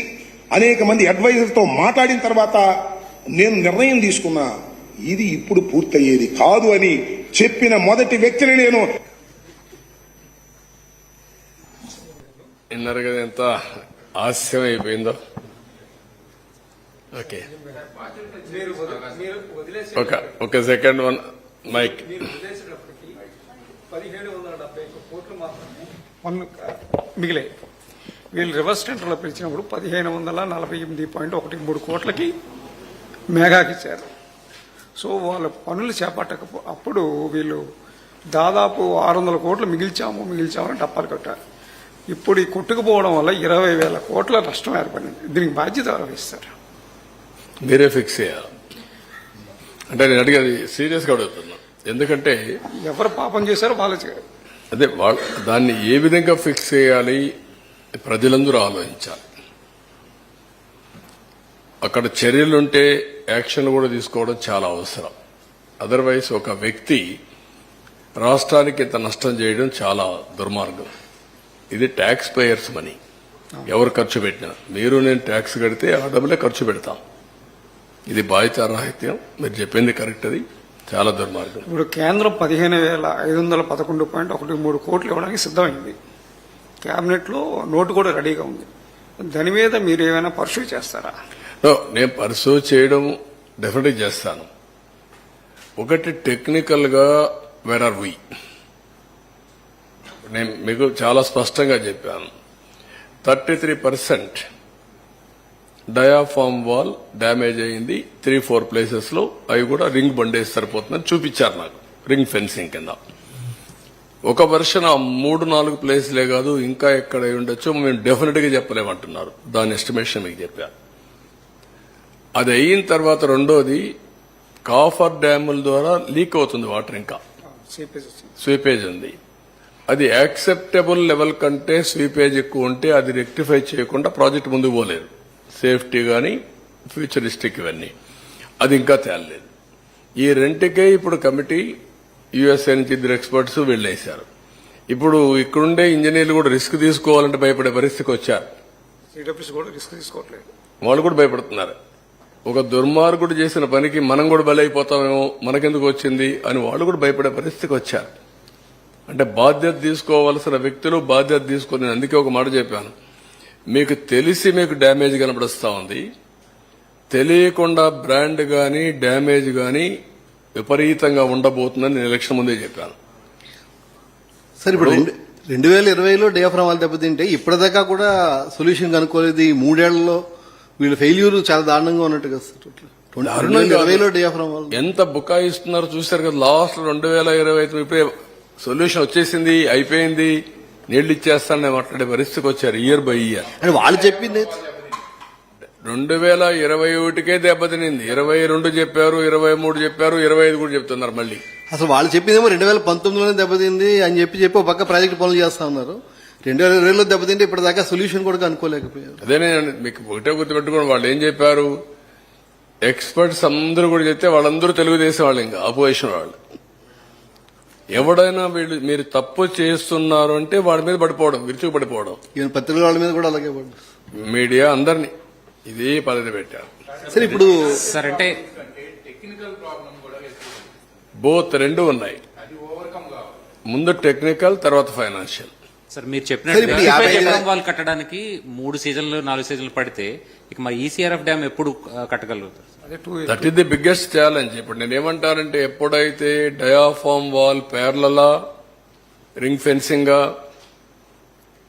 అనేక మంది అడ్వైజర్తో మాట్లాడిన తర్వాత నేను నిర్ణయం తీసుకున్నా, ఇది ఇప్పుడు పూర్తయ్యేది కాదు అని చెప్పిన మొదటి వ్యక్తిని నేను. విన్నారు కదా ఎంత హాస్యం అయిపోయిందో. ఓకే, ఒక సెకండ్, వన్ మైక్. 1771 కోట్లు మాత్రమే పన్ను మిగిలే. వీళ్ళు రివర్స్ టెండర్లో పిలిచినప్పుడు 1548.13 కోట్లకి మేఘాకి ఇచ్చారు. సో వాళ్ళ పనులు అప్పుడు వీళ్ళు దాదాపు 600 కోట్లు మిగిల్చామని డప్పాలు కట్టారు. ఇప్పుడు ఈ కొట్టుకుపోవడం వల్ల 20,000 కోట్ల నష్టం ఏర్పడింది. దీనికి బాధ్యత ఎవరు వహిస్తారు? మీరే ఫిక్స్ చేయాలి. అంటే నేను అడిగేది సీరియస్గా అడుగుతున్నా, ఎందుకంటే ఎవరు పాపం చేశారో వాళ్ళు అదే దాన్ని ఏ విధంగా ఫిక్స్ చేయాలి ప్రజలందరూ ఆలోచించాలి. అక్కడ చర్యలుంటే యాక్షన్ కూడా తీసుకోవడం చాలా అవసరం. అదర్వైజ్ ఒక వ్యక్తి రాష్ట్రానికి ఇంత నష్టం చేయడం చాలా దుర్మార్గం. ఇది ట్యాక్స్ పేయర్స్ మనీ. ఎవరు ఖర్చు పెట్టినా మీరు నేను ట్యాక్స్ కడితే ఆ డబ్బులే ఖర్చు పెడతాం. ఇది బాధ్యతారాహిత్యం. మీరు చెప్పింది కరెక్ట్, అది చాలా దుర్మార్గం. ఇప్పుడు కేంద్రం 15,511.13 కోట్లు ఇవ్వడానికి సిద్ధమైంది. కేబినెట్ లో నోటు కూడా రెడీగా ఉంది. దాని మీద మీరు ఏమైనా పర్సూ చేస్తారా? నేను పర్సూ చేయడం డెఫినెట్గా చేస్తాను. ఒకటి టెక్నికల్ గా వేర్ ఆర్ వి, నేను మీకు చాలా స్పష్టంగా చెప్పాను. 33% డయాఫామ్ వాల్ డ్యామేజ్ అయింది 3-4 ప్లేసెస్ లో. అవి కూడా రింగ్ బండేసి సరిపోతుందని చూపించారు నాకు, రింగ్ ఫెన్సింగ్ కింద. ఒక వర్షన్ 3-4 ప్లేస్లే కాదు, ఇంకా ఎక్కడ ఉండొచ్చో మేము డెఫినెట్ గా చెప్పలేమంటున్నారు. దాని ఎస్టిమేషన్ మీకు చెప్పాను. అది అయిన తర్వాత రెండోది కాఫర్ డ్యాముల ద్వారా లీక్ అవుతుంది వాటర్, ఇంకా స్వీపేజ్ ఉంది. అది యాక్సెప్టబుల్ లెవెల్ కంటే స్వీపేజ్ ఎక్కువ ఉంటే అది రెక్టిఫై చేయకుండా ప్రాజెక్ట్ ముందుకు పోలేదు. సేఫ్టీ కానీ ఫ్యూచరిస్టిక్ ఇవన్నీ అది ఇంకా తేలలేదు. ఈ రెంటికే ఇప్పుడు కమిటీ యుఎస్ఏ నుంచి 2 ఎక్స్పర్ట్స్ వెళ్ళేశారు. ఇప్పుడు ఇక్కడుండే ఇంజనీర్లు కూడా రిస్క్ తీసుకోవాలంటే భయపడే పరిస్థితికి వచ్చారు. రిస్క్ తీసుకోవట్లేదు, వాళ్ళు కూడా భయపడుతున్నారు. ఒక దుర్మార్గుడు చేసిన పనికి మనం కూడా బలైపోతామేమో, మనకెందుకు వచ్చింది అని వాళ్ళు కూడా భయపడే పరిస్థితికి వచ్చారు. అంటే బాధ్యత తీసుకోవాల్సిన వ్యక్తులు బాధ్యత తీసుకుని, అందుకే ఒక మాట చెప్పాను, మీకు తెలిసి మీకు డ్యామేజ్ కనపడుస్తా ఉంది, తెలియకుండా బ్రాండ్ గాని డ్యామేజ్ గాని విపరీతంగా ఉండబోతుందని నేను ఎలక్షన్ ముందే చెప్పాను. సార్ ఇప్పుడు 2020లో డయాఫ్రామ్ వాళ్ళు దెబ్బతింటే ఇప్పటిదాకా కూడా సొల్యూషన్ కనుక్కోలేదు. ఈ 3 ఏళ్లలో వీళ్ళ ఫెయిల్యూర్ చాలా దారుణంగా ఉన్నట్టు కదా సార్. 2020లో డయాఫ్రామ్ వాళ్ళు ఎంత బుకాయిస్తున్నారు చూశారు కదా. లాస్ట్ 2025 ఇప్పుడే సొల్యూషన్ వచ్చేసింది, అయిపోయింది, నీళ్లు ఇచ్చేస్తానని మాట్లాడే పరిస్థితికి వచ్చారు. ఇయర్ బై ఇయర్ అంటే వాళ్ళు చెప్పింది 2021కే దెబ్బతినింది. 22 చెప్పారు, 23 చెప్పారు, 25 కూడా చెప్తున్నారు మళ్ళీ. అసలు వాళ్ళు చెప్పిందేమో 2019లోనే దెబ్బతింది అని చెప్పి ఒక పక్క ప్రాజెక్ట్ పనులు చేస్తా ఉన్నారు. 2020లో దెబ్బతింటే ఇప్పటిదాకా సొల్యూషన్ కూడా కనుక్కోలేకపోయారు. అదే నేను మీకు ఒకటే గుర్తుపెట్టుకోండి, వాళ్ళు ఏం చెప్పారు, ఎక్స్పర్ట్స్ అందరూ కూడా చెప్తే వాళ్ళందరూ తెలుగుదేశం వాళ్ళు, ఇంకా అపోజిషన్ వాళ్ళు. ఎవడైనా మీరు తప్పు చేస్తున్నారు అంటే వాడి మీద పడిపోవడం, విరుచుకు పడిపోవడం. ఈవెన్ పత్రికల వాళ్ళ మీద కూడా అలాగే పడ్డారు. మీడియా అందరినీ ఇదే పద్ధతి పెట్టారు. సరే ఇప్పుడు సార్ అంటే బోత్ రెండు ఉన్నాయి. ముందు టెక్నికల్, తర్వాత ఫైనాన్షియల్. సార్ మీరు సార్, ఇప్పుడు 50 చెప్పినట్టు వాళ్ళు కట్టడానికి 3 సీజన్లు 4 సీజన్లు పడితే ఇక మరి ఈసీఆర్ఎఫ్ డ్యామ్ ఎప్పుడు కట్టగలుగుతారు? అదే 2 years. That is the biggest challenge. ఇప్పుడు నేనేమంటానంటే, ఎప్పుడైతే డయాఫామ్ వాల్ పేర్లలా ring fencing,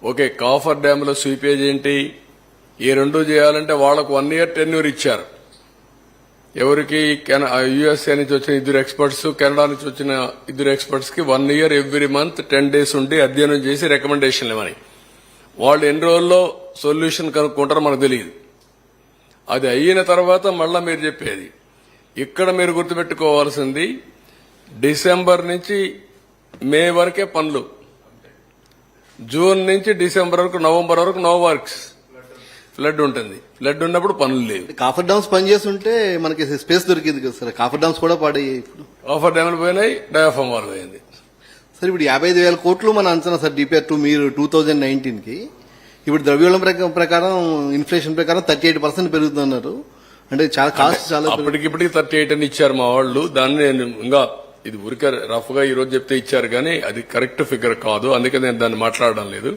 okay, coffer dam లో స్వీపేజ్ ఏంటి, ఈ రెండు చేయాలంటే వాళ్లకు 1 year టెన్యూర్ ఇచ్చారు. ఎవరికి, యుఎస్ఏ నుంచి వచ్చిన 2 ఎక్స్పర్ట్స్, కెనడా నుంచి వచ్చిన 2 ఎక్స్పర్ట్స్ కి 1 year ఎవ్రీ మంత్ 10 days ఉండి అధ్యయనం చేసి రికమెండేషన్లు ఇవ్వని. వాళ్ళు ఎన్ని రోజుల్లో సొల్యూషన్ కనుక్కుంటారో మనకు తెలియదు. అది అయిన తర్వాత మళ్ళా మీరు చెప్పేది, ఇక్కడ మీరు గుర్తుపెట్టుకోవాల్సింది డిసెంబర్ నుంచి మే వరకే పనులు, జూన్ నుంచి డిసెంబర్ వరకు, నవంబర్ వరకు నో వర్క్స్. ఫ్లడ్ ఉంటుంది, ఫ్లడ్ ఉన్నప్పుడు పనులు లేవు. కాఫర్ డామ్స్ పనిచేస్తుంటే మనకి స్పేస్ దొరికింది కదా సార్. కాఫర్ డామ్స్ కూడా పాడయ్యాయి. ఇప్పుడు కాఫర్ డ్యాములు పోయినాయి, డయాఫామ్ వాల్ పోయింది. సార్ ఇప్పుడు 55,000 కోట్లు మన అంచనా సార్ డిపిఆర్ 2 మీరు 2019కి. ఇప్పుడు ద్రవ్యోళం ప్రకారం ఇన్ఫ్లేషన్ ప్రకారం 38% పెరుగుతున్నారు. అంటే చాలా కాస్ట్ చాలా అప్పటికిప్పటికి 38 అని ఇచ్చారు మా వాళ్ళు. దాన్ని నేను ఇంకా ఇది ఊరికే రఫ్ గా ఈ రోజు చెప్తే ఇచ్చారు కానీ అది కరెక్ట్ ఫిగర్ కాదు, అందుకే నేను దాన్ని మాట్లాడడం లేదు.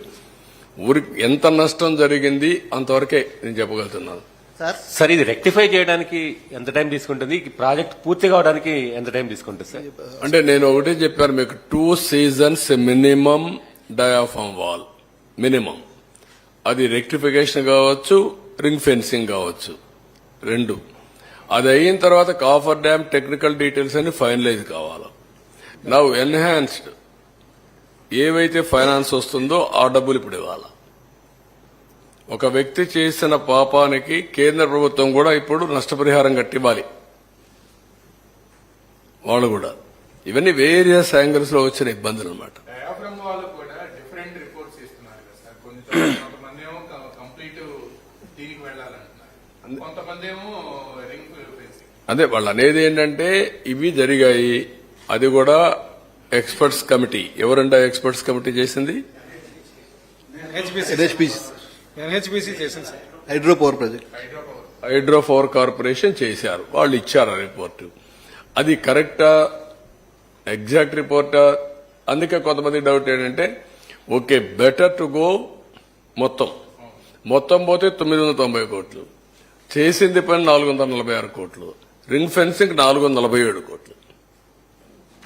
ఊరికి ఎంత నష్టం జరిగింది అంతవరకే నేను చెప్పగలుగుతున్నాను. సార్ ఇది రెక్టిఫై చేయడానికి ఎంత టైం తీసుకుంటుంది, ఈ ప్రాజెక్ట్ పూర్తి కావడానికి ఎంత టైం తీసుకుంటుంది సార్? అంటే నేను ఒకటే చెప్పాను మీకు, 2 seasons minimum diaphragm wall minimum. అది రెక్టిఫికేషన్ కావచ్చు, రింగ్ ఫెన్సింగ్ కావచ్చు, 2. అది అయిన తర్వాత కాఫర్ డ్యామ్ టెక్నికల్ డీటెయిల్స్ అన్ని ఫైనలైజ్ కావాలి. నౌ ఎన్హాన్స్డ్ ఏవైతే ఫైనాన్స్ వస్తుందో ఆ డబ్బులు ఇప్పుడు ఇవ్వాలి. ఒక వ్యక్తి చేసిన పాపానికి కేంద్ర ప్రభుత్వం కూడా ఇప్పుడు నష్టపరిహారం కట్టివ్వాలి వాళ్ళు కూడా. ఇవన్నీ వేరియస్ యాంగిల్స్ లో వచ్చిన ఇబ్బందులు అనమాట. డయాఫ్రమ్ వాళ్ళు కూడా డిఫరెంట్ రిపోర్ట్స్ ఇస్తున్నారు కదా సార్. కొంతమంది ఏమో కంప్లీట్ దీనికి వెళ్ళాలంటున్నారు, కొంతమంది ఏమో రింగ్ ఫెన్సింగ్. అదే వాళ్ళు అనేది ఏంటంటే ఇవి జరిగాయి. అది కూడా ఎక్స్పర్ట్స్ కమిటీ. ఎవరంటే ఎక్స్పర్ట్స్ కమిటీ చేసింది? ఎన్హెచ్బిసి చేసింది sir. Hydro power project, hydro power corporation చేశారు. వాళ్ళు ఇచ్చారు ఆ రిపోర్టు. అది కరెక్టా, ఎగ్జాక్ట్ రిపోర్టా? అందుకే కొంతమంది డౌట్ ఏంటంటే ఓకే బెటర్ టు గో మొత్తం పోతే 990 కోట్లు, చేసింది పని 446 కోట్లు, రింగ్ ఫెన్సింగ్ 447 కోట్లు,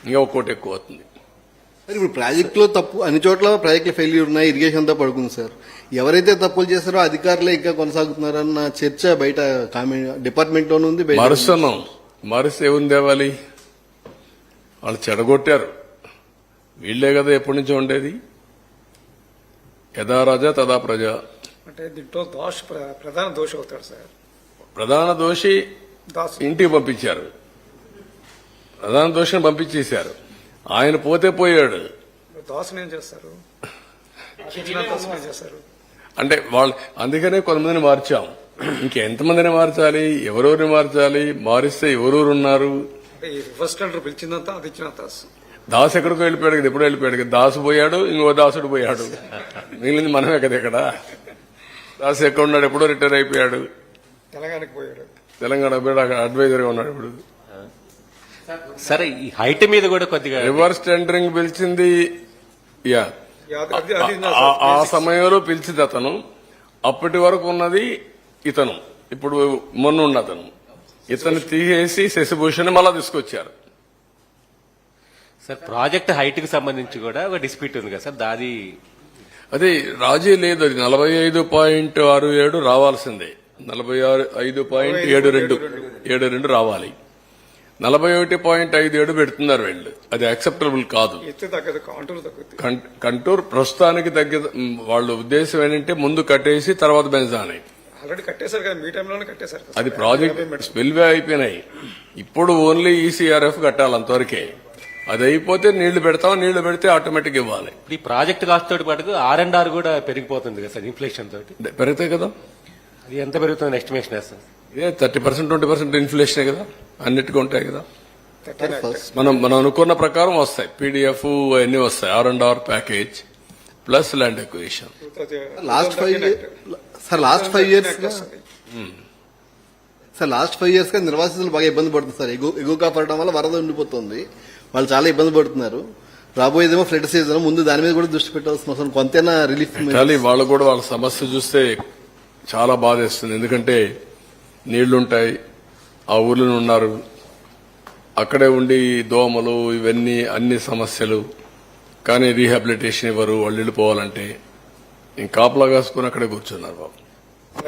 ఇంకా ఒక కోటి ఎక్కువ అవుతుంది. సార్ ఇప్పుడు ప్రాజెక్టులో తప్పు అన్ని చోట్ల ప్రాజెక్టులు ఫెయిల్యూర్ ఉన్నాయి, ఇరిగేషన్ అంతా పడుకుంది సార్. ఎవరైతే తప్పులు చేస్తారో అధికారులే ఇంకా కొనసాగుతున్నారన్న చర్చ బయట డిపార్ట్మెంట్ లోనే ఉంది. మరుస ఏముంది తేవాలి? వాళ్ళు చెడగొట్టారు. వీళ్లే కదా ఎప్పటి నుంచో ఉండేది. యథా రాజా తదా ప్రజ. అంటే దీంట్లో ప్రధాన దోషి అవుతాడు సార్. ప్రధాన దోషి ఇంటికి పంపించారు. ప్రధాన దోషిని పంపించేశారు. ఆయన పోతే పోయాడు. దోషం ఏం చేస్తారు? చేస్తారు అంటే వాళ్ళు అందుకనే కొంతమందిని మార్చాం. ఇంకెంతమందిని మార్చాలి? ఎవరెవరిని మార్చాలి? మారిస్తే ఎవరెవరు ఉన్నారు? ఈ రివర్స్ టెండర్ పిలిచిందంతా అది ఇచ్చినంత దాసు ఎక్కడికో వెళ్ళిపోయాడు కదా, ఎప్పుడో వెళ్ళిపోయాడు కదా. దాసు పోయాడు, ఇంకో దాసుడు పోయాడు, మిగిలింది మనమే కదా ఇక్కడ. దాసు ఎక్కడ ఉన్నాడు? ఎప్పుడో రిటైర్ అయిపోయాడు, తెలంగాణకి పోయాడు. తెలంగాణ పోయాడు, అక్కడ అడ్వైజర్ గా ఉన్నాడు ఇప్పుడు. సరే ఈ హైట్ మీద కూడా కొద్దిగా రివర్స్ టెండరింగ్ పిలిచింది ఆ సమయంలో పిలిచింది అతను. అప్పటి వరకు ఉన్నది ఇతను, ఇప్పుడు మొన్న ఉన్న అతను. ఇతను తీసేసి శశిభూషణ్ మళ్ళా తీసుకొచ్చారు. సార్ ప్రాజెక్ట్ హైట్ కి సంబంధించి కూడా ఒక డిస్ప్యూట్ ఉంది కదా సార్, దాది అదే రాజీ లేదు. అది 45.67 రావాల్సిందే, 45.72 రావాలి. 41.57 పెడుతున్నారు వీళ్ళు. అది యాక్సెప్టబుల్ కాదు. కంటూర్ ప్రస్తుతానికి వాళ్ళ ఉద్దేశం ఏంటంటే ముందు కట్టేసి తర్వాత బెంజాని. ఆల్రెడీ కట్టేశారు కదా, మీ టైంలోనే కట్టేశారు. అది ప్రాజెక్ట్ స్పిల్వే అయిపోయినాయి. ఇప్పుడు ఓన్లీ ఈసీఆర్ఎఫ్ కట్టాలి, అంతవరకే. అది అయిపోతే నీళ్లు పెడతాం, నీళ్లు పెడితే ఆటోమేటిక్ ఇవ్వాలి. ఈ ప్రాజెక్ట్ కాస్ట్ తోటి పాటు R&R కూడా పెరిగిపోతుంది కదా సార్ ఇన్ఫ్లేషన్ తోటి. పెరుగుతాయి కదా. అది ఎంత పెరుగుతుంది ఎస్టిమేషన్ సార్? 30% 20% ఇన్ఫ్లేషన్ కదా, అన్నిటికీ ఉంటాయి కదా. మనం అనుకున్న ప్రకారం వస్తాయి. పీడీఎఫ్ అవన్నీ వస్తాయి. R&R package plus land acquisition. Last 5 years గా నిర్వాసితులు బాగా ఇబ్బంది పడుతుంది సార్. ఎగువగా పడడం వల్ల వరద ఉండిపోతుంది. వాళ్ళు చాలా ఇబ్బంది పడుతున్నారు. రాబోయేదేమో ఫ్లడ్ సీజన్, ముందు దాని మీద కూడా దృష్టి పెట్టాల్సిన అవసరం. కొంతైనా రిలీఫ్. వాళ్ళు కూడా వాళ్ళ సమస్య చూస్తే చాలా బాధేస్తుంది. ఎందుకంటే నీళ్లుంటాయి, ఆ ఊర్లో ఉన్నారు, అక్కడే ఉండి దోమలు ఇవన్నీ అన్ని సమస్యలు. కానీ రీహాబిలిటేషన్ ఇవ్వరు. వాళ్ళు వెళ్ళిపోవాలంటే కాపలా కాసుకుని అక్కడే కూర్చున్నారు బాబు,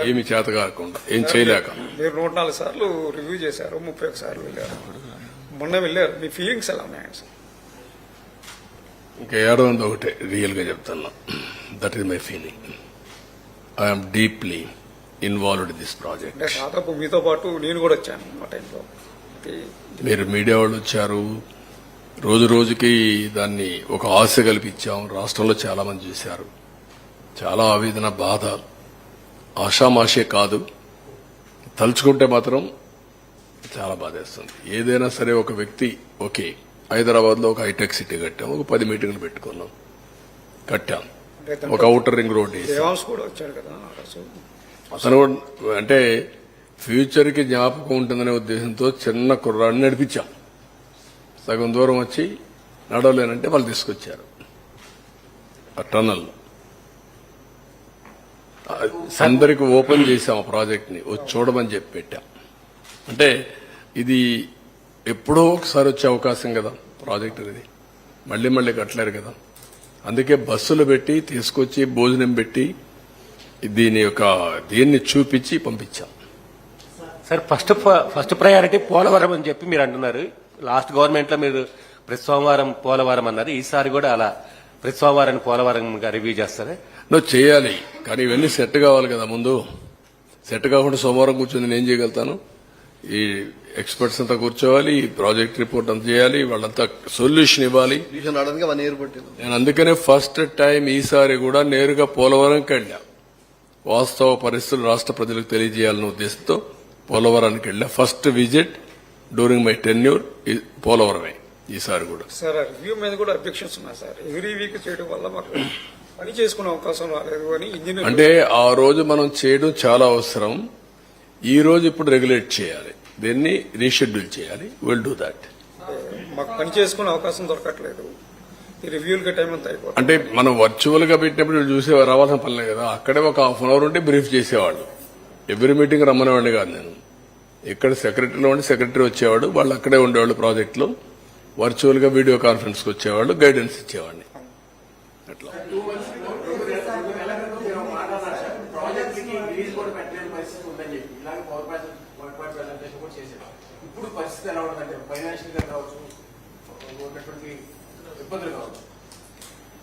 ఏమి చేత కాకుండా, ఏం చేయలేక. మీరు 104 సార్లు రివ్యూ చేశారు, 31 సార్లు వెళ్ళారు, మొన్న వెళ్ళారు. మీ ఫీలింగ్స్ ఎలా ఉన్నాయి సార్? ఇంకా ఏడవంది ఒకటే రియల్ గా చెప్తున్నా. That is my feeling. I'm deeply involved in this project. దాదాపు మీతో పాటు నేను కూడా వచ్చాను ఆ టైంలో. మీరు మీడియా వాళ్ళు వచ్చారు. రోజు రోజుకి దాన్ని ఒక ఆశ కల్పించాం. రాష్ట్రంలో చాలా మంది చూశారు. చాలా ఆవేదన, బాధ, ఆషామాషే కాదు, తలుచుకుంటే మాత్రం చాలా బాధేస్తుంది. ఏదైనా సరే ఒక వ్యక్తి ఓకే, హైదరాబాద్ లో ఒక హైటెక్ సిటీ కట్టాం, ఒక 10 మీటింగ్లు పెట్టుకున్నాం, కట్టాం, ఒక ఔటర్ రింగ్ రోడ్ అతను అంటే ఫ్యూచర్ కి జ్ఞాపకం ఉంటుందనే ఉద్దేశంతో చిన్న కుర్రాడిని నడిపించాం. సగం దూరం వచ్చి నడవలేనంటే వాళ్ళు తీసుకొచ్చారు ఆ టన్నల్. అందరికి ఓపెన్ చేసాం ఆ ప్రాజెక్ట్ ని వచ్చి చూడమని చెప్పి పెట్టాం. అంటే ఇది ఎప్పుడో ఒకసారి వచ్చే అవకాశం కదా ప్రాజెక్ట్ అనేది, మళ్ళీ మళ్ళీ కట్టలేరు కదా. అందుకే బస్సులు పెట్టి తీసుకొచ్చి భోజనం పెట్టి దీన్ని చూపించి పంపించాం. సార్ ఫస్ట్ ప్రయారిటీ పోలవరం అని చెప్పి మీరు అంటున్నారు. లాస్ట్ గవర్నమెంట్ లో మీరు ప్రతి సోమవారం పోలవరం అన్నారు. ఈసారి కూడా అలా ప్రతి సోమవారం పోలవరం రివ్యూ చేస్తారా? నువ్వు చేయాలి, కానీ ఇవన్నీ సెట్ కావాలి కదా. ముందు సెట్ కాకుండా సోమవారం కూర్చొని నేను చేయగలుగుతాను? ఈ ఎక్స్పర్ట్స్ అంతా కూర్చోవాలి, ఈ ప్రాజెక్ట్ రిపోర్ట్ అంతా చేయాలి, వాళ్ళంతా సొల్యూషన్ ఇవ్వాలి. సొల్యూషన్ రావడానికి 1 year పట్టింది. నేను అందుకనే ఫస్ట్ టైం ఈసారి కూడా నేరుగా పోలవరంకి వెళ్ళా. వాస్తవ పరిస్థితులు రాష్ట్ర ప్రజలకు తెలియజేయాలన్న ఉద్దేశంతో పోలవరానికి వెళ్ళా. First visit during my tenure పోలవరమే ఈసారి కూడా. సార్ రివ్యూ మీద కూడా అబ్జెక్షన్స్ ఉన్నాయి సార్. ఎవ్రీ వీక్ చేయడం వల్ల మాకు పని చేసుకునే అవకాశం రాలేదు అని ఇంజనీర్ అంటే ఆ రోజు మనం చేయడం చాలా అవసరం. ఈ రోజు ఇప్పుడు రెగ్యులేట్ చేయాలి, దీన్ని రీషెడ్యూల్ చేయాలి. Will do that. మాకు పని చేసుకునే అవకాశం దొరకట్లేదు. ఈ రివ్యూలకి టైం అంతా అయిపోతుంది. అంటే మనం వర్చువల్ గా పెట్టినప్పుడు వీళ్ళు చూసే రావాల్సిన పనిలే కదా. అక్కడే ఒక ½ hour ఉంటే బ్రీఫ్ చేసేవాళ్ళు. ఎవ్రీ మీటింగ్ రమ్మనేవాడిని కాదు నేను. ఇక్కడ సెక్రటరీలో ఉండి సెక్రటరీ వచ్చేవాడు, వాళ్ళు అక్కడే ఉండేవాళ్ళు ప్రాజెక్ట్ లో. వర్చువల్ గా వీడియో కాన్ఫరెన్స్ కు వచ్చేవాళ్ళు, గైడెన్స్ ఇచ్చేవాడిని. అట్లా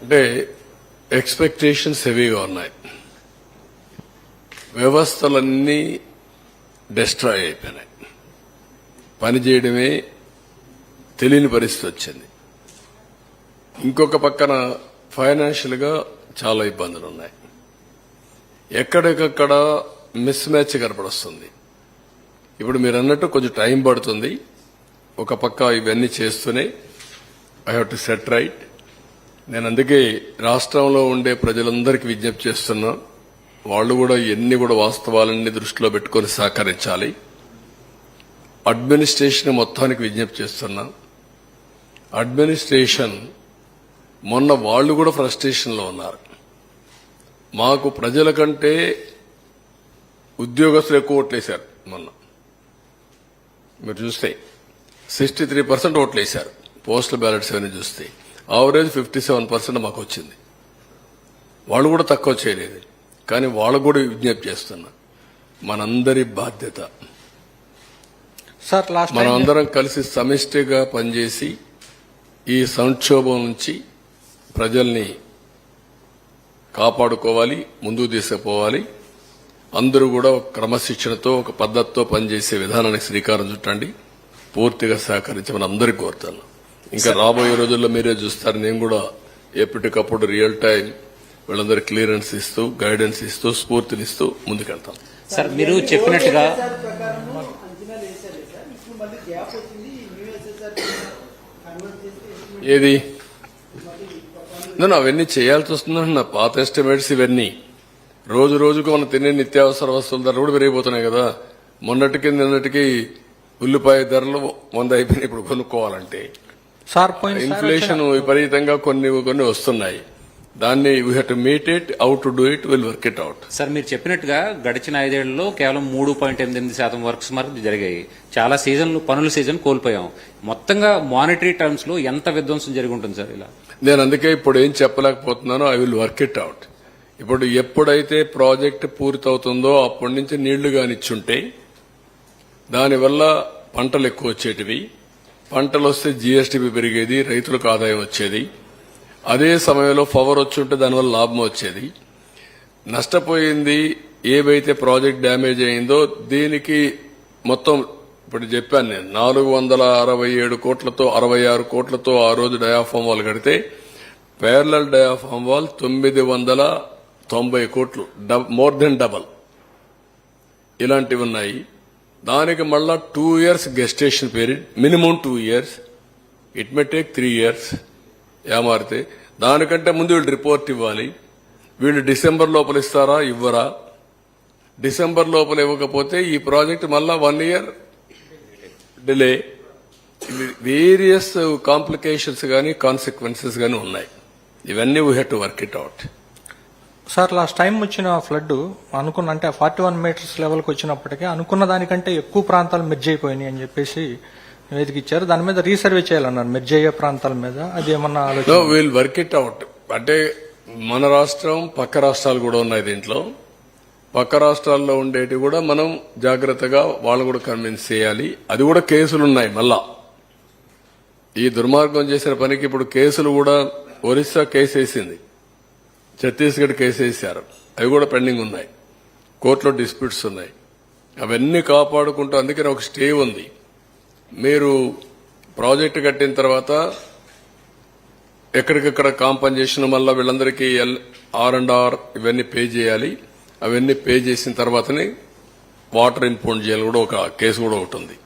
అంటే ఎక్స్పెక్టేషన్స్ హెవీగా ఉన్నాయి. వ్యవస్థలన్నీ డిస్ట్రాయ్ అయిపోయినాయి. పని చేయడమే తెలియని పరిస్థితి వచ్చింది. ఇంకొక పక్కన ఫైనాన్షియల్ గా చాలా ఇబ్బందులు ఉన్నాయి. ఎక్కడికక్కడ మిస్ మ్యాచ్ కనపడొస్తుంది. ఇప్పుడు మీరు అన్నట్టు కొంచెం టైం పడుతుంది. ఒక పక్క ఇవన్నీ చేస్తూనే I have to set right. నేను అందుకే రాష్ట్రంలో ఉండే ప్రజలందరికీ విజ్ఞప్తి చేస్తున్నా, వాళ్ళు కూడా ఎన్ని కూడా వాస్తవాలన్నీ దృష్టిలో పెట్టుకుని సహకరించాలి. అడ్మినిస్ట్రేషన్ మొత్తానికి విజ్ఞప్తి చేస్తున్నా. అడ్మినిస్ట్రేషన్ మొన్న వాళ్ళు కూడా ఫ్రస్ట్రేషన్ లో ఉన్నారు. మాకు ప్రజల కంటే ఉద్యోగస్తులు ఎక్కువ ఓట్లేశారు. మొన్న మీరు చూస్తే 63% ఓట్లేశారు. పోస్టల్ బ్యాలెట్స్ అవన్నీ చూస్తే ఆవరేజ్ 57% మాకు వచ్చింది. వాళ్ళు కూడా తక్కువ చేయలేదు. కానీ వాళ్ళకు కూడా విజ్ఞప్తి చేస్తున్నా, మనందరి బాధ్యత మనం అందరం కలిసి సమిష్టిగా పనిచేసి ఈ సంక్షోభం నుంచి ప్రజల్ని కాపాడుకోవాలి, ముందుకు తీసుకుపోవాలి. అందరూ కూడా ఒక క్రమశిక్షణతో ఒక పద్ధతితో పనిచేసే విధానానికి శ్రీకారం చుట్టండి. పూర్తిగా సహకరించమని అందరికీ కోరుతాను. ఇంకా రాబోయే రోజుల్లో మీరే చూస్తారు, నేను కూడా ఎప్పటికప్పుడు రియల్ టైం వీళ్ళందరూ క్లియరెన్స్ ఇస్తూ, గైడెన్స్ ఇస్తూ, స్ఫూర్తినిస్తూ ముందుకెళ్తాం. సార్ మీరు చెప్పినట్టుగా ఏది నేను అవన్నీ చేయాల్సి వస్తుందంటున్నా. పాత ఎస్టిమేట్స్ ఇవన్నీ రోజు రోజుకు మనం తినే నిత్యావసర వస్తువుల ధరలు కూడా పెరిగిపోతున్నాయి కదా. మొన్నటికి నిన్నటికి ఉల్లిపాయ ధరలు 100 అయిపోయినాయి. ఇప్పుడు కొనుక్కోవాలంటే ఇన్ఫ్లేషన్ విపరీతంగా కొన్ని వస్తున్నాయి. దాన్ని we have to meet it, how to do it, will work it out. Sir మీరు చెప్పినట్టుగా గడిచిన 5 ఏళ్లలో కేవలం 3.8% వర్క్స్ వరకు జరిగాయి. చాలా పనుల సీజన్ కోల్పోయాం. మొత్తంగా మానిటరీ టర్మ్స్ లో ఎంత విధ్వంసం జరిగి ఉంటుంది సార్ ఇలా? నేను అందుకే ఇప్పుడు ఏం చెప్పలేకపోతున్నానో, I will work it out. ఇప్పుడు ఎప్పుడైతే ప్రాజెక్ట్ పూర్తవుతుందో అప్పటి నుంచి నీళ్లు కానిచ్చుంటే దానివల్ల పంటలు ఎక్కువ వచ్చేటివి. పంటలు వస్తే జీఎస్టీపీ పెరిగేది, రైతులకు ఆదాయం వచ్చేది. అదే సమయంలో పవర్ వచ్చుంటే దానివల్ల లాభం వచ్చేది. నష్టపోయింది ఏవైతే ప్రాజెక్ట్ డ్యామేజ్ అయిందో దీనికి మొత్తం ఇప్పుడు చెప్పాను నేను 467 కోట్లతో 66 కోట్లతో ఆ రోజు డయాఫామ్ వాల్ కడితే ప్యారలల్ డయాఫామ్ వాల్ 990 కోట్లు, మోర్ దెన్ డబల్ ఇలాంటివి ఉన్నాయి. దానికి మళ్ళా 2 years gestation period, minimum 2 years, it may take 3 years. ఏమారితే దానికంటే ముందు వీళ్ళు రిపోర్ట్ ఇవ్వాలి. వీళ్ళు డిసెంబర్ లోపల ఇస్తారా, ఇవ్వరా? డిసెంబర్ లోపల ఇవ్వకపోతే ఈ ప్రాజెక్ట్ మళ్ళా 1 year డిలే. వేరియస్ కాంప్లికేషన్స్ గానీ కాన్సిక్వెన్సెస్ గానీ ఉన్నాయి. ఇవన్నీ we have to work it out. Sir last time వచ్చిన ఫ్లడ్ అనుకున్న అంటే 41 మీటర్స్ లెవెల్కి వచ్చినప్పటికీ అనుకున్న దానికంటే ఎక్కువ ప్రాంతాలు మెర్జ్ అయిపోయినాయి అని చెప్పేసి నివేదిక ఇచ్చారు. దాని మీద రీసర్వే చేయాలన్నారు మెర్జ్ అయ్యే ప్రాంతాల మీద. అది ఏమన్నా ఆలోచన? Will work it out. అంటే మన రాష్ట్రం పక్క రాష్ట్రాలు కూడా ఉన్నాయి దీంట్లో. పక్క రాష్ట్రాల్లో ఉండేటి కూడా మనం జాగ్రత్తగా వాళ్ళు కూడా కన్విన్స్ చేయాలి. అది కూడా కేసులు ఉన్నాయి. మళ్ళా ఈ దుర్మార్గం చేసిన పనికి ఇప్పుడు కేసులు కూడా ఒరిస్సా కేసు వేసింది, ఛత్తీస్గఢ్ కేసు వేశారు, అవి కూడా పెండింగ్ ఉన్నాయి, కోర్టులో డిస్ప్యూట్స్ ఉన్నాయి. అవన్నీ కాపాడుకుంటూ అందుకని ఒక స్టే ఉంది. మీరు ప్రాజెక్టు కట్టిన తర్వాత ఎక్కడికక్కడ కాంపన్సేషన్ మళ్ళా వీళ్ళందరికీ R&R ఇవన్నీ పే చేయాలి. అవన్నీ పే చేసిన తర్వాతనే వాటర్ ఇంపౌండ్ చేయాలి కూడా ఒక కేసు కూడా ఒకటి ఉంది.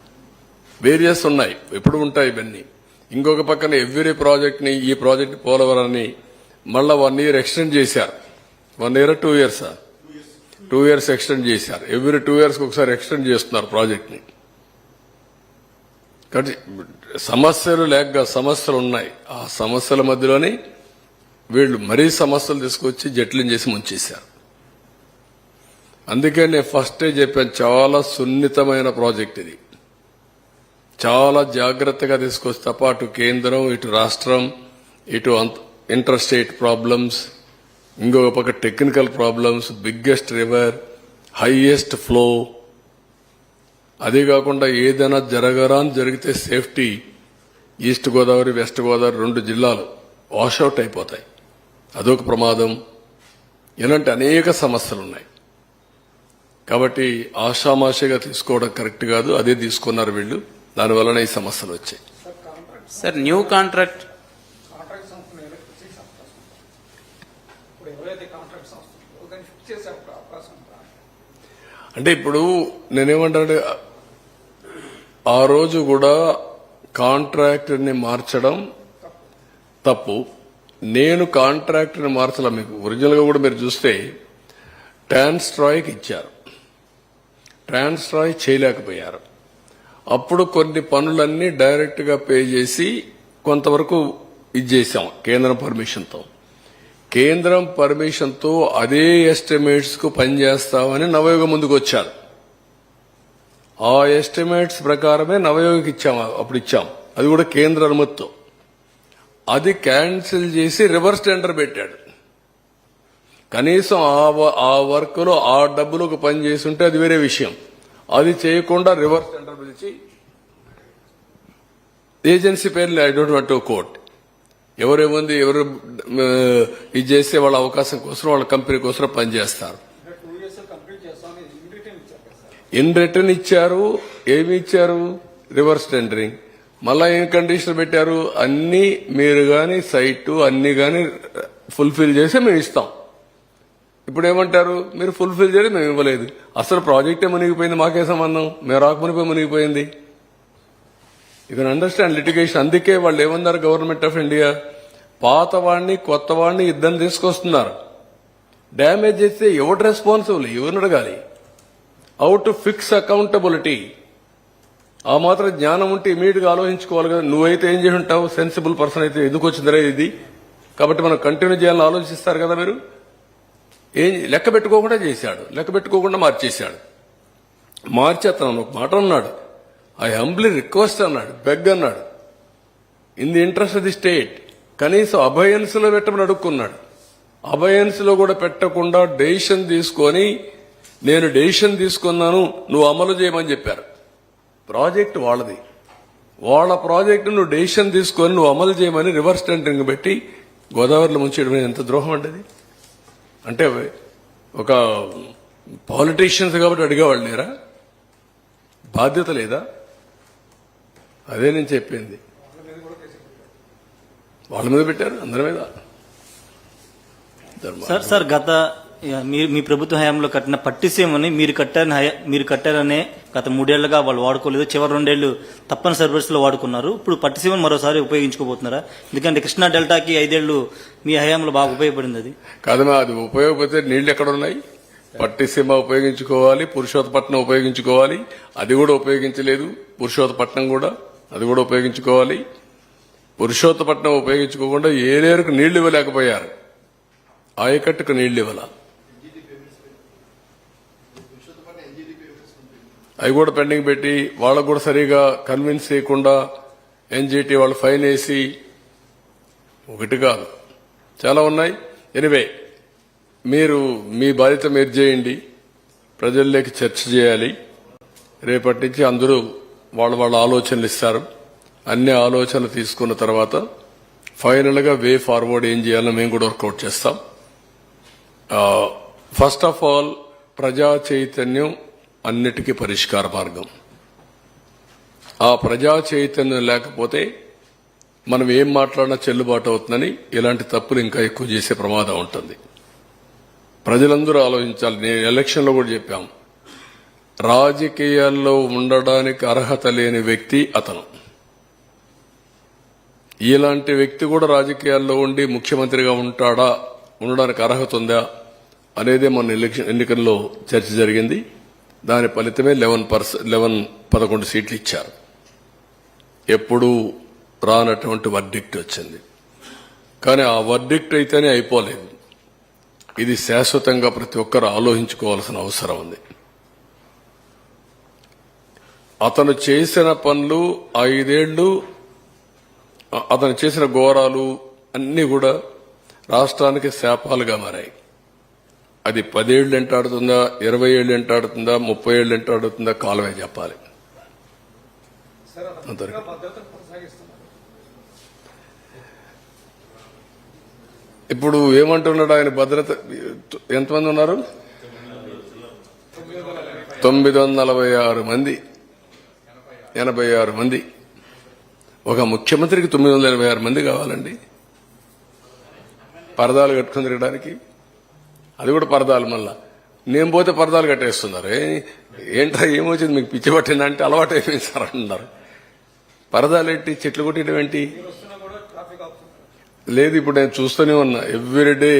వేరియస్ ఉన్నాయి, ఎప్పుడు ఉంటాయి ఇవన్నీ. ఇంకొక పక్కన ఎవ్రీ ప్రాజెక్ట్ ని ఈ ప్రాజెక్ట్ పోలవరాన్ని మళ్ళా 1 year ఎక్స్టెండ్ చేశారు. 1 year 2 years 2 years ఎక్స్టెండ్ చేశారు. ఎవ్రీ 2 years ఒకసారి ఎక్స్టెండ్ చేస్తున్నారు ప్రాజెక్ట్ ని. కాబట్టి సమస్యలు లేక సమస్యలు ఉన్నాయి. ఆ సమస్యల మధ్యలోనే వీళ్ళు మరీ సమస్యలు తీసుకొచ్చి జట్లం చేసి ముంచేశారు. అందుకే నేను ఫస్టే చెప్పాను, చాలా సున్నితమైన ప్రాజెక్ట్ ఇది. చాలా జాగ్రత్తగా తీసుకొస్తే తప్ప అటు కేంద్రం, ఇటు రాష్ట్రం, ఇటు ఇంటర్ స్టేట్ ప్రాబ్లమ్స్, ఇంకొక పక్క technical problems, biggest river, highest flow, అదే కాకుండా ఏదైనా జరిగితే safety east Godavari, west Godavari 2 జిల్లాలు వాషౌట్ అయిపోతాయి. అదొక ప్రమాదం. ఇలాంటి అనేక సమస్యలున్నాయి. కాబట్టి ఆషామాషిగా తీసుకోవడం కరెక్ట్ కాదు. అదే తీసుకున్నారు వీళ్ళు. దానివలన ఈ సమస్యలు వచ్చాయి. సార్ న్యూ కాంట్రాక్ట్ అంటే ఇప్పుడు నేనేమంటానంటే ఆ రోజు కూడా కాంట్రాక్టర్ని మార్చడం తప్పు. నేను కాంట్రాక్టర్ని మార్చలా. మీకు ఒరిజినల్ గా కూడా మీరు చూస్తే ట్రాన్స్ట్రాయ్కి ఇచ్చారు, ట్రాన్స్ట్రాయ్ చేయలేకపోయారు. అప్పుడు కొన్ని పనులన్నీ డైరెక్ట్ గా పే చేసి కొంతవరకు ఇచ్చేసాం కేంద్రం పర్మిషన్తో. కేంద్రం పర్మిషన్తో అదే ఎస్టిమేట్స్ కు పనిచేస్తామని నవయోగ ముందుకు వచ్చారు. ఆ ఎస్టిమేట్స్ ప్రకారమే నవయోగకి ఇచ్చాము, అప్పుడు ఇచ్చాం. అది కూడా కేంద్ర అనుమతితో. అది క్యాన్సిల్ చేసి రివర్స్ టెండర్ పెట్టాడు. కనీసం ఆ వర్క్ లో ఆ డబ్బులకు పని చేసి ఉంటే అది వేరే విషయం. అది చేయకుండా రివర్స్ టెండర్ పిలిచి ఏజెన్సీ పేర్లు I don't want to quote, ఎవరు ఇది చేస్తే వాళ్ళ అవకాశం కోసం, వాళ్ళ కంపెనీ కోసం పనిచేస్తారు. ఇన్ రిటర్న్ ఇచ్చారు. ఏమి ఇచ్చారు? Reverse tendering. మళ్ళా ఏం కండిషన్ పెట్టారు? అన్ని మీరు గాని సైట్ అన్ని గాని ఫుల్ఫిల్ చేసి మేము ఇస్తాం. ఇప్పుడు ఏమంటారు? మీరు ఫుల్ఫిల్ చేయలేదు, మేము ఇవ్వలేదు. అసలు ప్రాజెక్టే మునిగిపోయింది, మాకే సంబంధం? మేము రాకమునిపోయి మునిగిపోయింది. You can understand litigation. అందుకే వాళ్ళు ఏమన్నారు గవర్నమెంట్ ఆఫ్ ఇండియా, పాత వాడిని కొత్త వాడిని ఇద్దరిని తీసుకొస్తున్నారు. డ్యామేజ్ చేస్తే ఎవరు రెస్పాన్సిబుల్? ఎవరిని అడగాలి? How to fix accountability. ఆ మాత్రం జ్ఞానం ఉంటే ఇమీడియట్ గా ఆలోచించుకోవాలి కదా. నువ్వైతే ఏం చేసి ఉంటావు? సెన్సిబుల్ పర్సన్ అయితే ఎందుకు వచ్చిందిరా ఇది, కాబట్టి మనం కంటిన్యూ చేయాలని ఆలోచిస్తారు కదా. మీరు ఏం లెక్క పెట్టుకోకుండా చేశాడు, లెక్క పెట్టుకోకుండా మార్చేశాడు. మార్చి అతను ఒక మాట అన్నాడు, ఐ హంబ్లీ రిక్వెస్ట్ అన్నాడు, బెగ్ అన్నాడు, in the interest of the state. కనీసం అభయన్స్ లో పెట్టమని అడుక్కున్నాడు. అభయన్స్ లో కూడా పెట్టకుండా డెసిషన్ తీసుకొని, నేను డెసిషన్ తీసుకున్నాను నువ్వు అమలు చేయమని చెప్పారు. ప్రాజెక్ట్ వాళ్ళది, వాళ్ళ ప్రాజెక్టు నువ్వు డెసిషన్ తీసుకొని నువ్వు అమలు చేయమని రివర్స్ టెండరింగ్ పెట్టి గోదావరిలో ముంచేయడం ఎంత ద్రోహం అండి అది. అంటే ఒక పాలిటీషియన్స్ కాబట్టి అడిగేవాళ్ళు లేరా? బాధ్యత లేదా? అదే నేను చెప్పింది. వాళ్ళ మీద పెట్టారు, అందరి మీద. సార్ గత మీ ప్రభుత్వ హయాంలో కట్టిన పట్టిసీమని మీరు కట్టారనే గత 3 ఏళ్లుగా వాళ్ళు వాడుకోలేదు. చివరి 2 ఏళ్లు తప్పనిసరి పరిస్థితుల్లో వాడుకున్నారు. ఇప్పుడు పట్టిసీమను మరోసారి ఉపయోగించుకోబోతున్నారా? ఎందుకంటే కృష్ణా డెల్టాకి 5 ఏళ్లు మీ హయాంలో బాగా ఉపయోగపడింది. అది కాదమ్మా, అది ఉపయోగపడితే నీళ్లు ఎక్కడ ఉన్నాయి? పట్టిసీమ ఉపయోగించుకోవాలి, పురుషోత్తపట్నం ఉపయోగించుకోవాలి, అది కూడా ఉపయోగించలేదు. పురుషోత్తపట్నం కూడా అది కూడా ఉపయోగించుకోవాలి. పురుషోత్తపట్నం ఉపయోగించుకోకుండా ఏలేరుకు నీళ్లు ఇవ్వలేకపోయారు, ఆయకట్టుకు నీళ్లు ఇవ్వాల. అవి కూడా పెండింగ్ పెట్టి వాళ్ళకు కూడా సరిగా కన్విన్స్ చేయకుండా ఎన్జిటి వాళ్ళు ఫైన్ వేసి ఒకటి కాదు చాలా ఉన్నాయి. ఎనివే మీరు మీ బాధ్యత మీరు చేయండి, ప్రజల్లోకి చర్చ చేయాలి. రేపటి నుంచి అందరూ వాళ్ళ ఆలోచనలు ఇస్తారు. అన్ని ఆలోచనలు తీసుకున్న తర్వాత ఫైనల్ గా వే ఫార్వర్డ్ ఏం చేయాలో మేము కూడా వర్కౌట్ చేస్తాం. ఫస్ట్ ఆఫ్ ఆల్ ప్రజా చైతన్యం అన్నిటికీ పరిష్కార మార్గం. ఆ ప్రజా చైతన్యం లేకపోతే మనం ఏం మాట్లాడినా చెల్లుబాటు అవుతుందని ఇలాంటి తప్పులు ఇంకా ఎక్కువ చేసే ప్రమాదం ఉంటుంది. ప్రజలందరూ ఆలోచించాలి. నేను ఎలక్షన్లో కూడా చెప్పాం, రాజకీయాల్లో ఉండడానికి అర్హత లేని వ్యక్తి అతను. ఇలాంటి వ్యక్తి కూడా రాజకీయాల్లో ఉండి ముఖ్యమంత్రిగా ఉండడానికి అర్హత ఉందా అనేదే మన ఎన్నికల్లో చర్చ జరిగింది. దాని ఫలితమే 11 సీట్లు ఇచ్చారు. ఎప్పుడూ రానటువంటి వర్డిక్ట్ వచ్చింది. కానీ ఆ వర్డిక్ట్ అయితేనే అయిపోలేదు. ఇది శాశ్వతంగా ప్రతి ఒక్కరు ఆలోచించుకోవాల్సిన అవసరం ఉంది. అతను చేసిన పనులు 5 ఏళ్లు, అతను చేసిన ఘోరాలు అన్నీ కూడా రాష్ట్రానికి శాపాలుగా మారాయి. అది 10 ఏళ్లు ఎంటాడుతుందా, 20 ఏళ్లు ఎంటాడుతుందా, 30 ఏళ్లు ఎంటాడుతుందా కాలమే చెప్పాలి. ఇప్పుడు ఏమంటున్నాడు ఆయన? భద్రత ఎంతమంది ఉన్నారు? 946 మంది, 86 మంది. ఒక ముఖ్యమంత్రికి 986 మంది కావాలండి పరదాలు కట్టుకుని తిరగడానికి. అది కూడా పరదాలు. మళ్ళా నేను పోతే పరదాలు కట్టేస్తున్నారు. ఏంట్రా ఏమొచ్చింది మీకు, పిచ్చి పట్టిందంటే అలవాటు అయిపోయింది సార్ అంటున్నారు. పరదాలు ఏంటి, చెట్లు కొట్టడం ఏంటి? లేదు, ఇప్పుడు నేను చూస్తూనే ఉన్నా. ఎవ్రీడే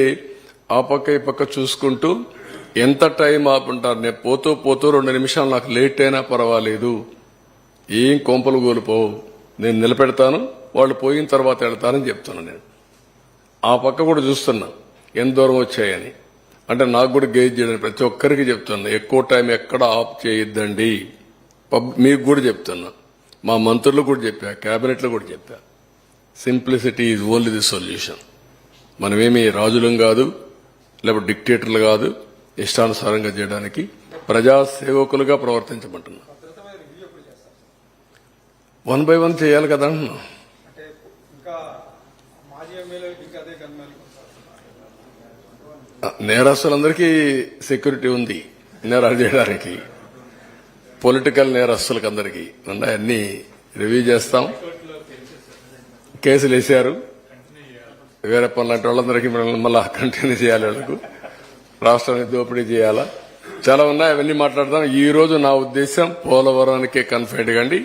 ఆ పక్క ఈ పక్క చూసుకుంటూ ఎంత టైం ఆపుంటారు. నేను పోతూ 2 నిమిషాలు నాకు లేట్ అయినా పర్వాలేదు, ఏం కొంపలు కోల్పోవు, నేను నిలబెడతాను, వాళ్ళు పోయిన తర్వాత వెళ్తానని చెప్తున్నాను. నేను ఆ పక్క కూడా చూస్తున్నా ఎంత దూరం వచ్చాయని. అంటే నాకు కూడా గేజ్ చేయడానికి ప్రతి ఒక్కరికి చెప్తున్నా, ఎక్కువ టైం ఎక్కడ ఆఫ్ చేయొద్దండి. మీకు కూడా చెప్తున్నా, మా మంత్రులు కూడా చెప్పా, కేబినెట్లో కూడా చెప్పా. Simplicity is only the solution. మనమేమి రాజులం కాదు, లేకపోతే డిక్టేటర్లు కాదు. ఇష్టానుసారంగా చేయడానికి ప్రజాసేవకులుగా ప్రవర్తించమంటున్నా. 1 by 1 చేయాలి కదా. నేరస్తులందరికీ సెక్యూరిటీ ఉంది నేరాలు చేయడానికి. పొలిటికల్ నేరస్తులకు అందరికీ అన్ని రివ్యూ చేస్తాం. కేసులు వేశారు. వేరే పనులంటే వాళ్ళందరికీ మళ్ళా కంటిన్యూ చేయాలి. వాళ్ళకు రాష్ట్రాన్ని దోపిడీ చేయాలా, చాలా ఉన్నాయి. అవన్నీ మాట్లాడదాం. ఈ రోజు నా ఉద్దేశం పోలవరానికే కన్ఫైన్డ్ కండి.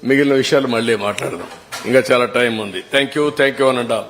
మిగిలిన విషయాలు మళ్లీ మాట్లాడదాం. ఇంకా చాలా టైం ఉంది. థ్యాంక్ యూ అనండి.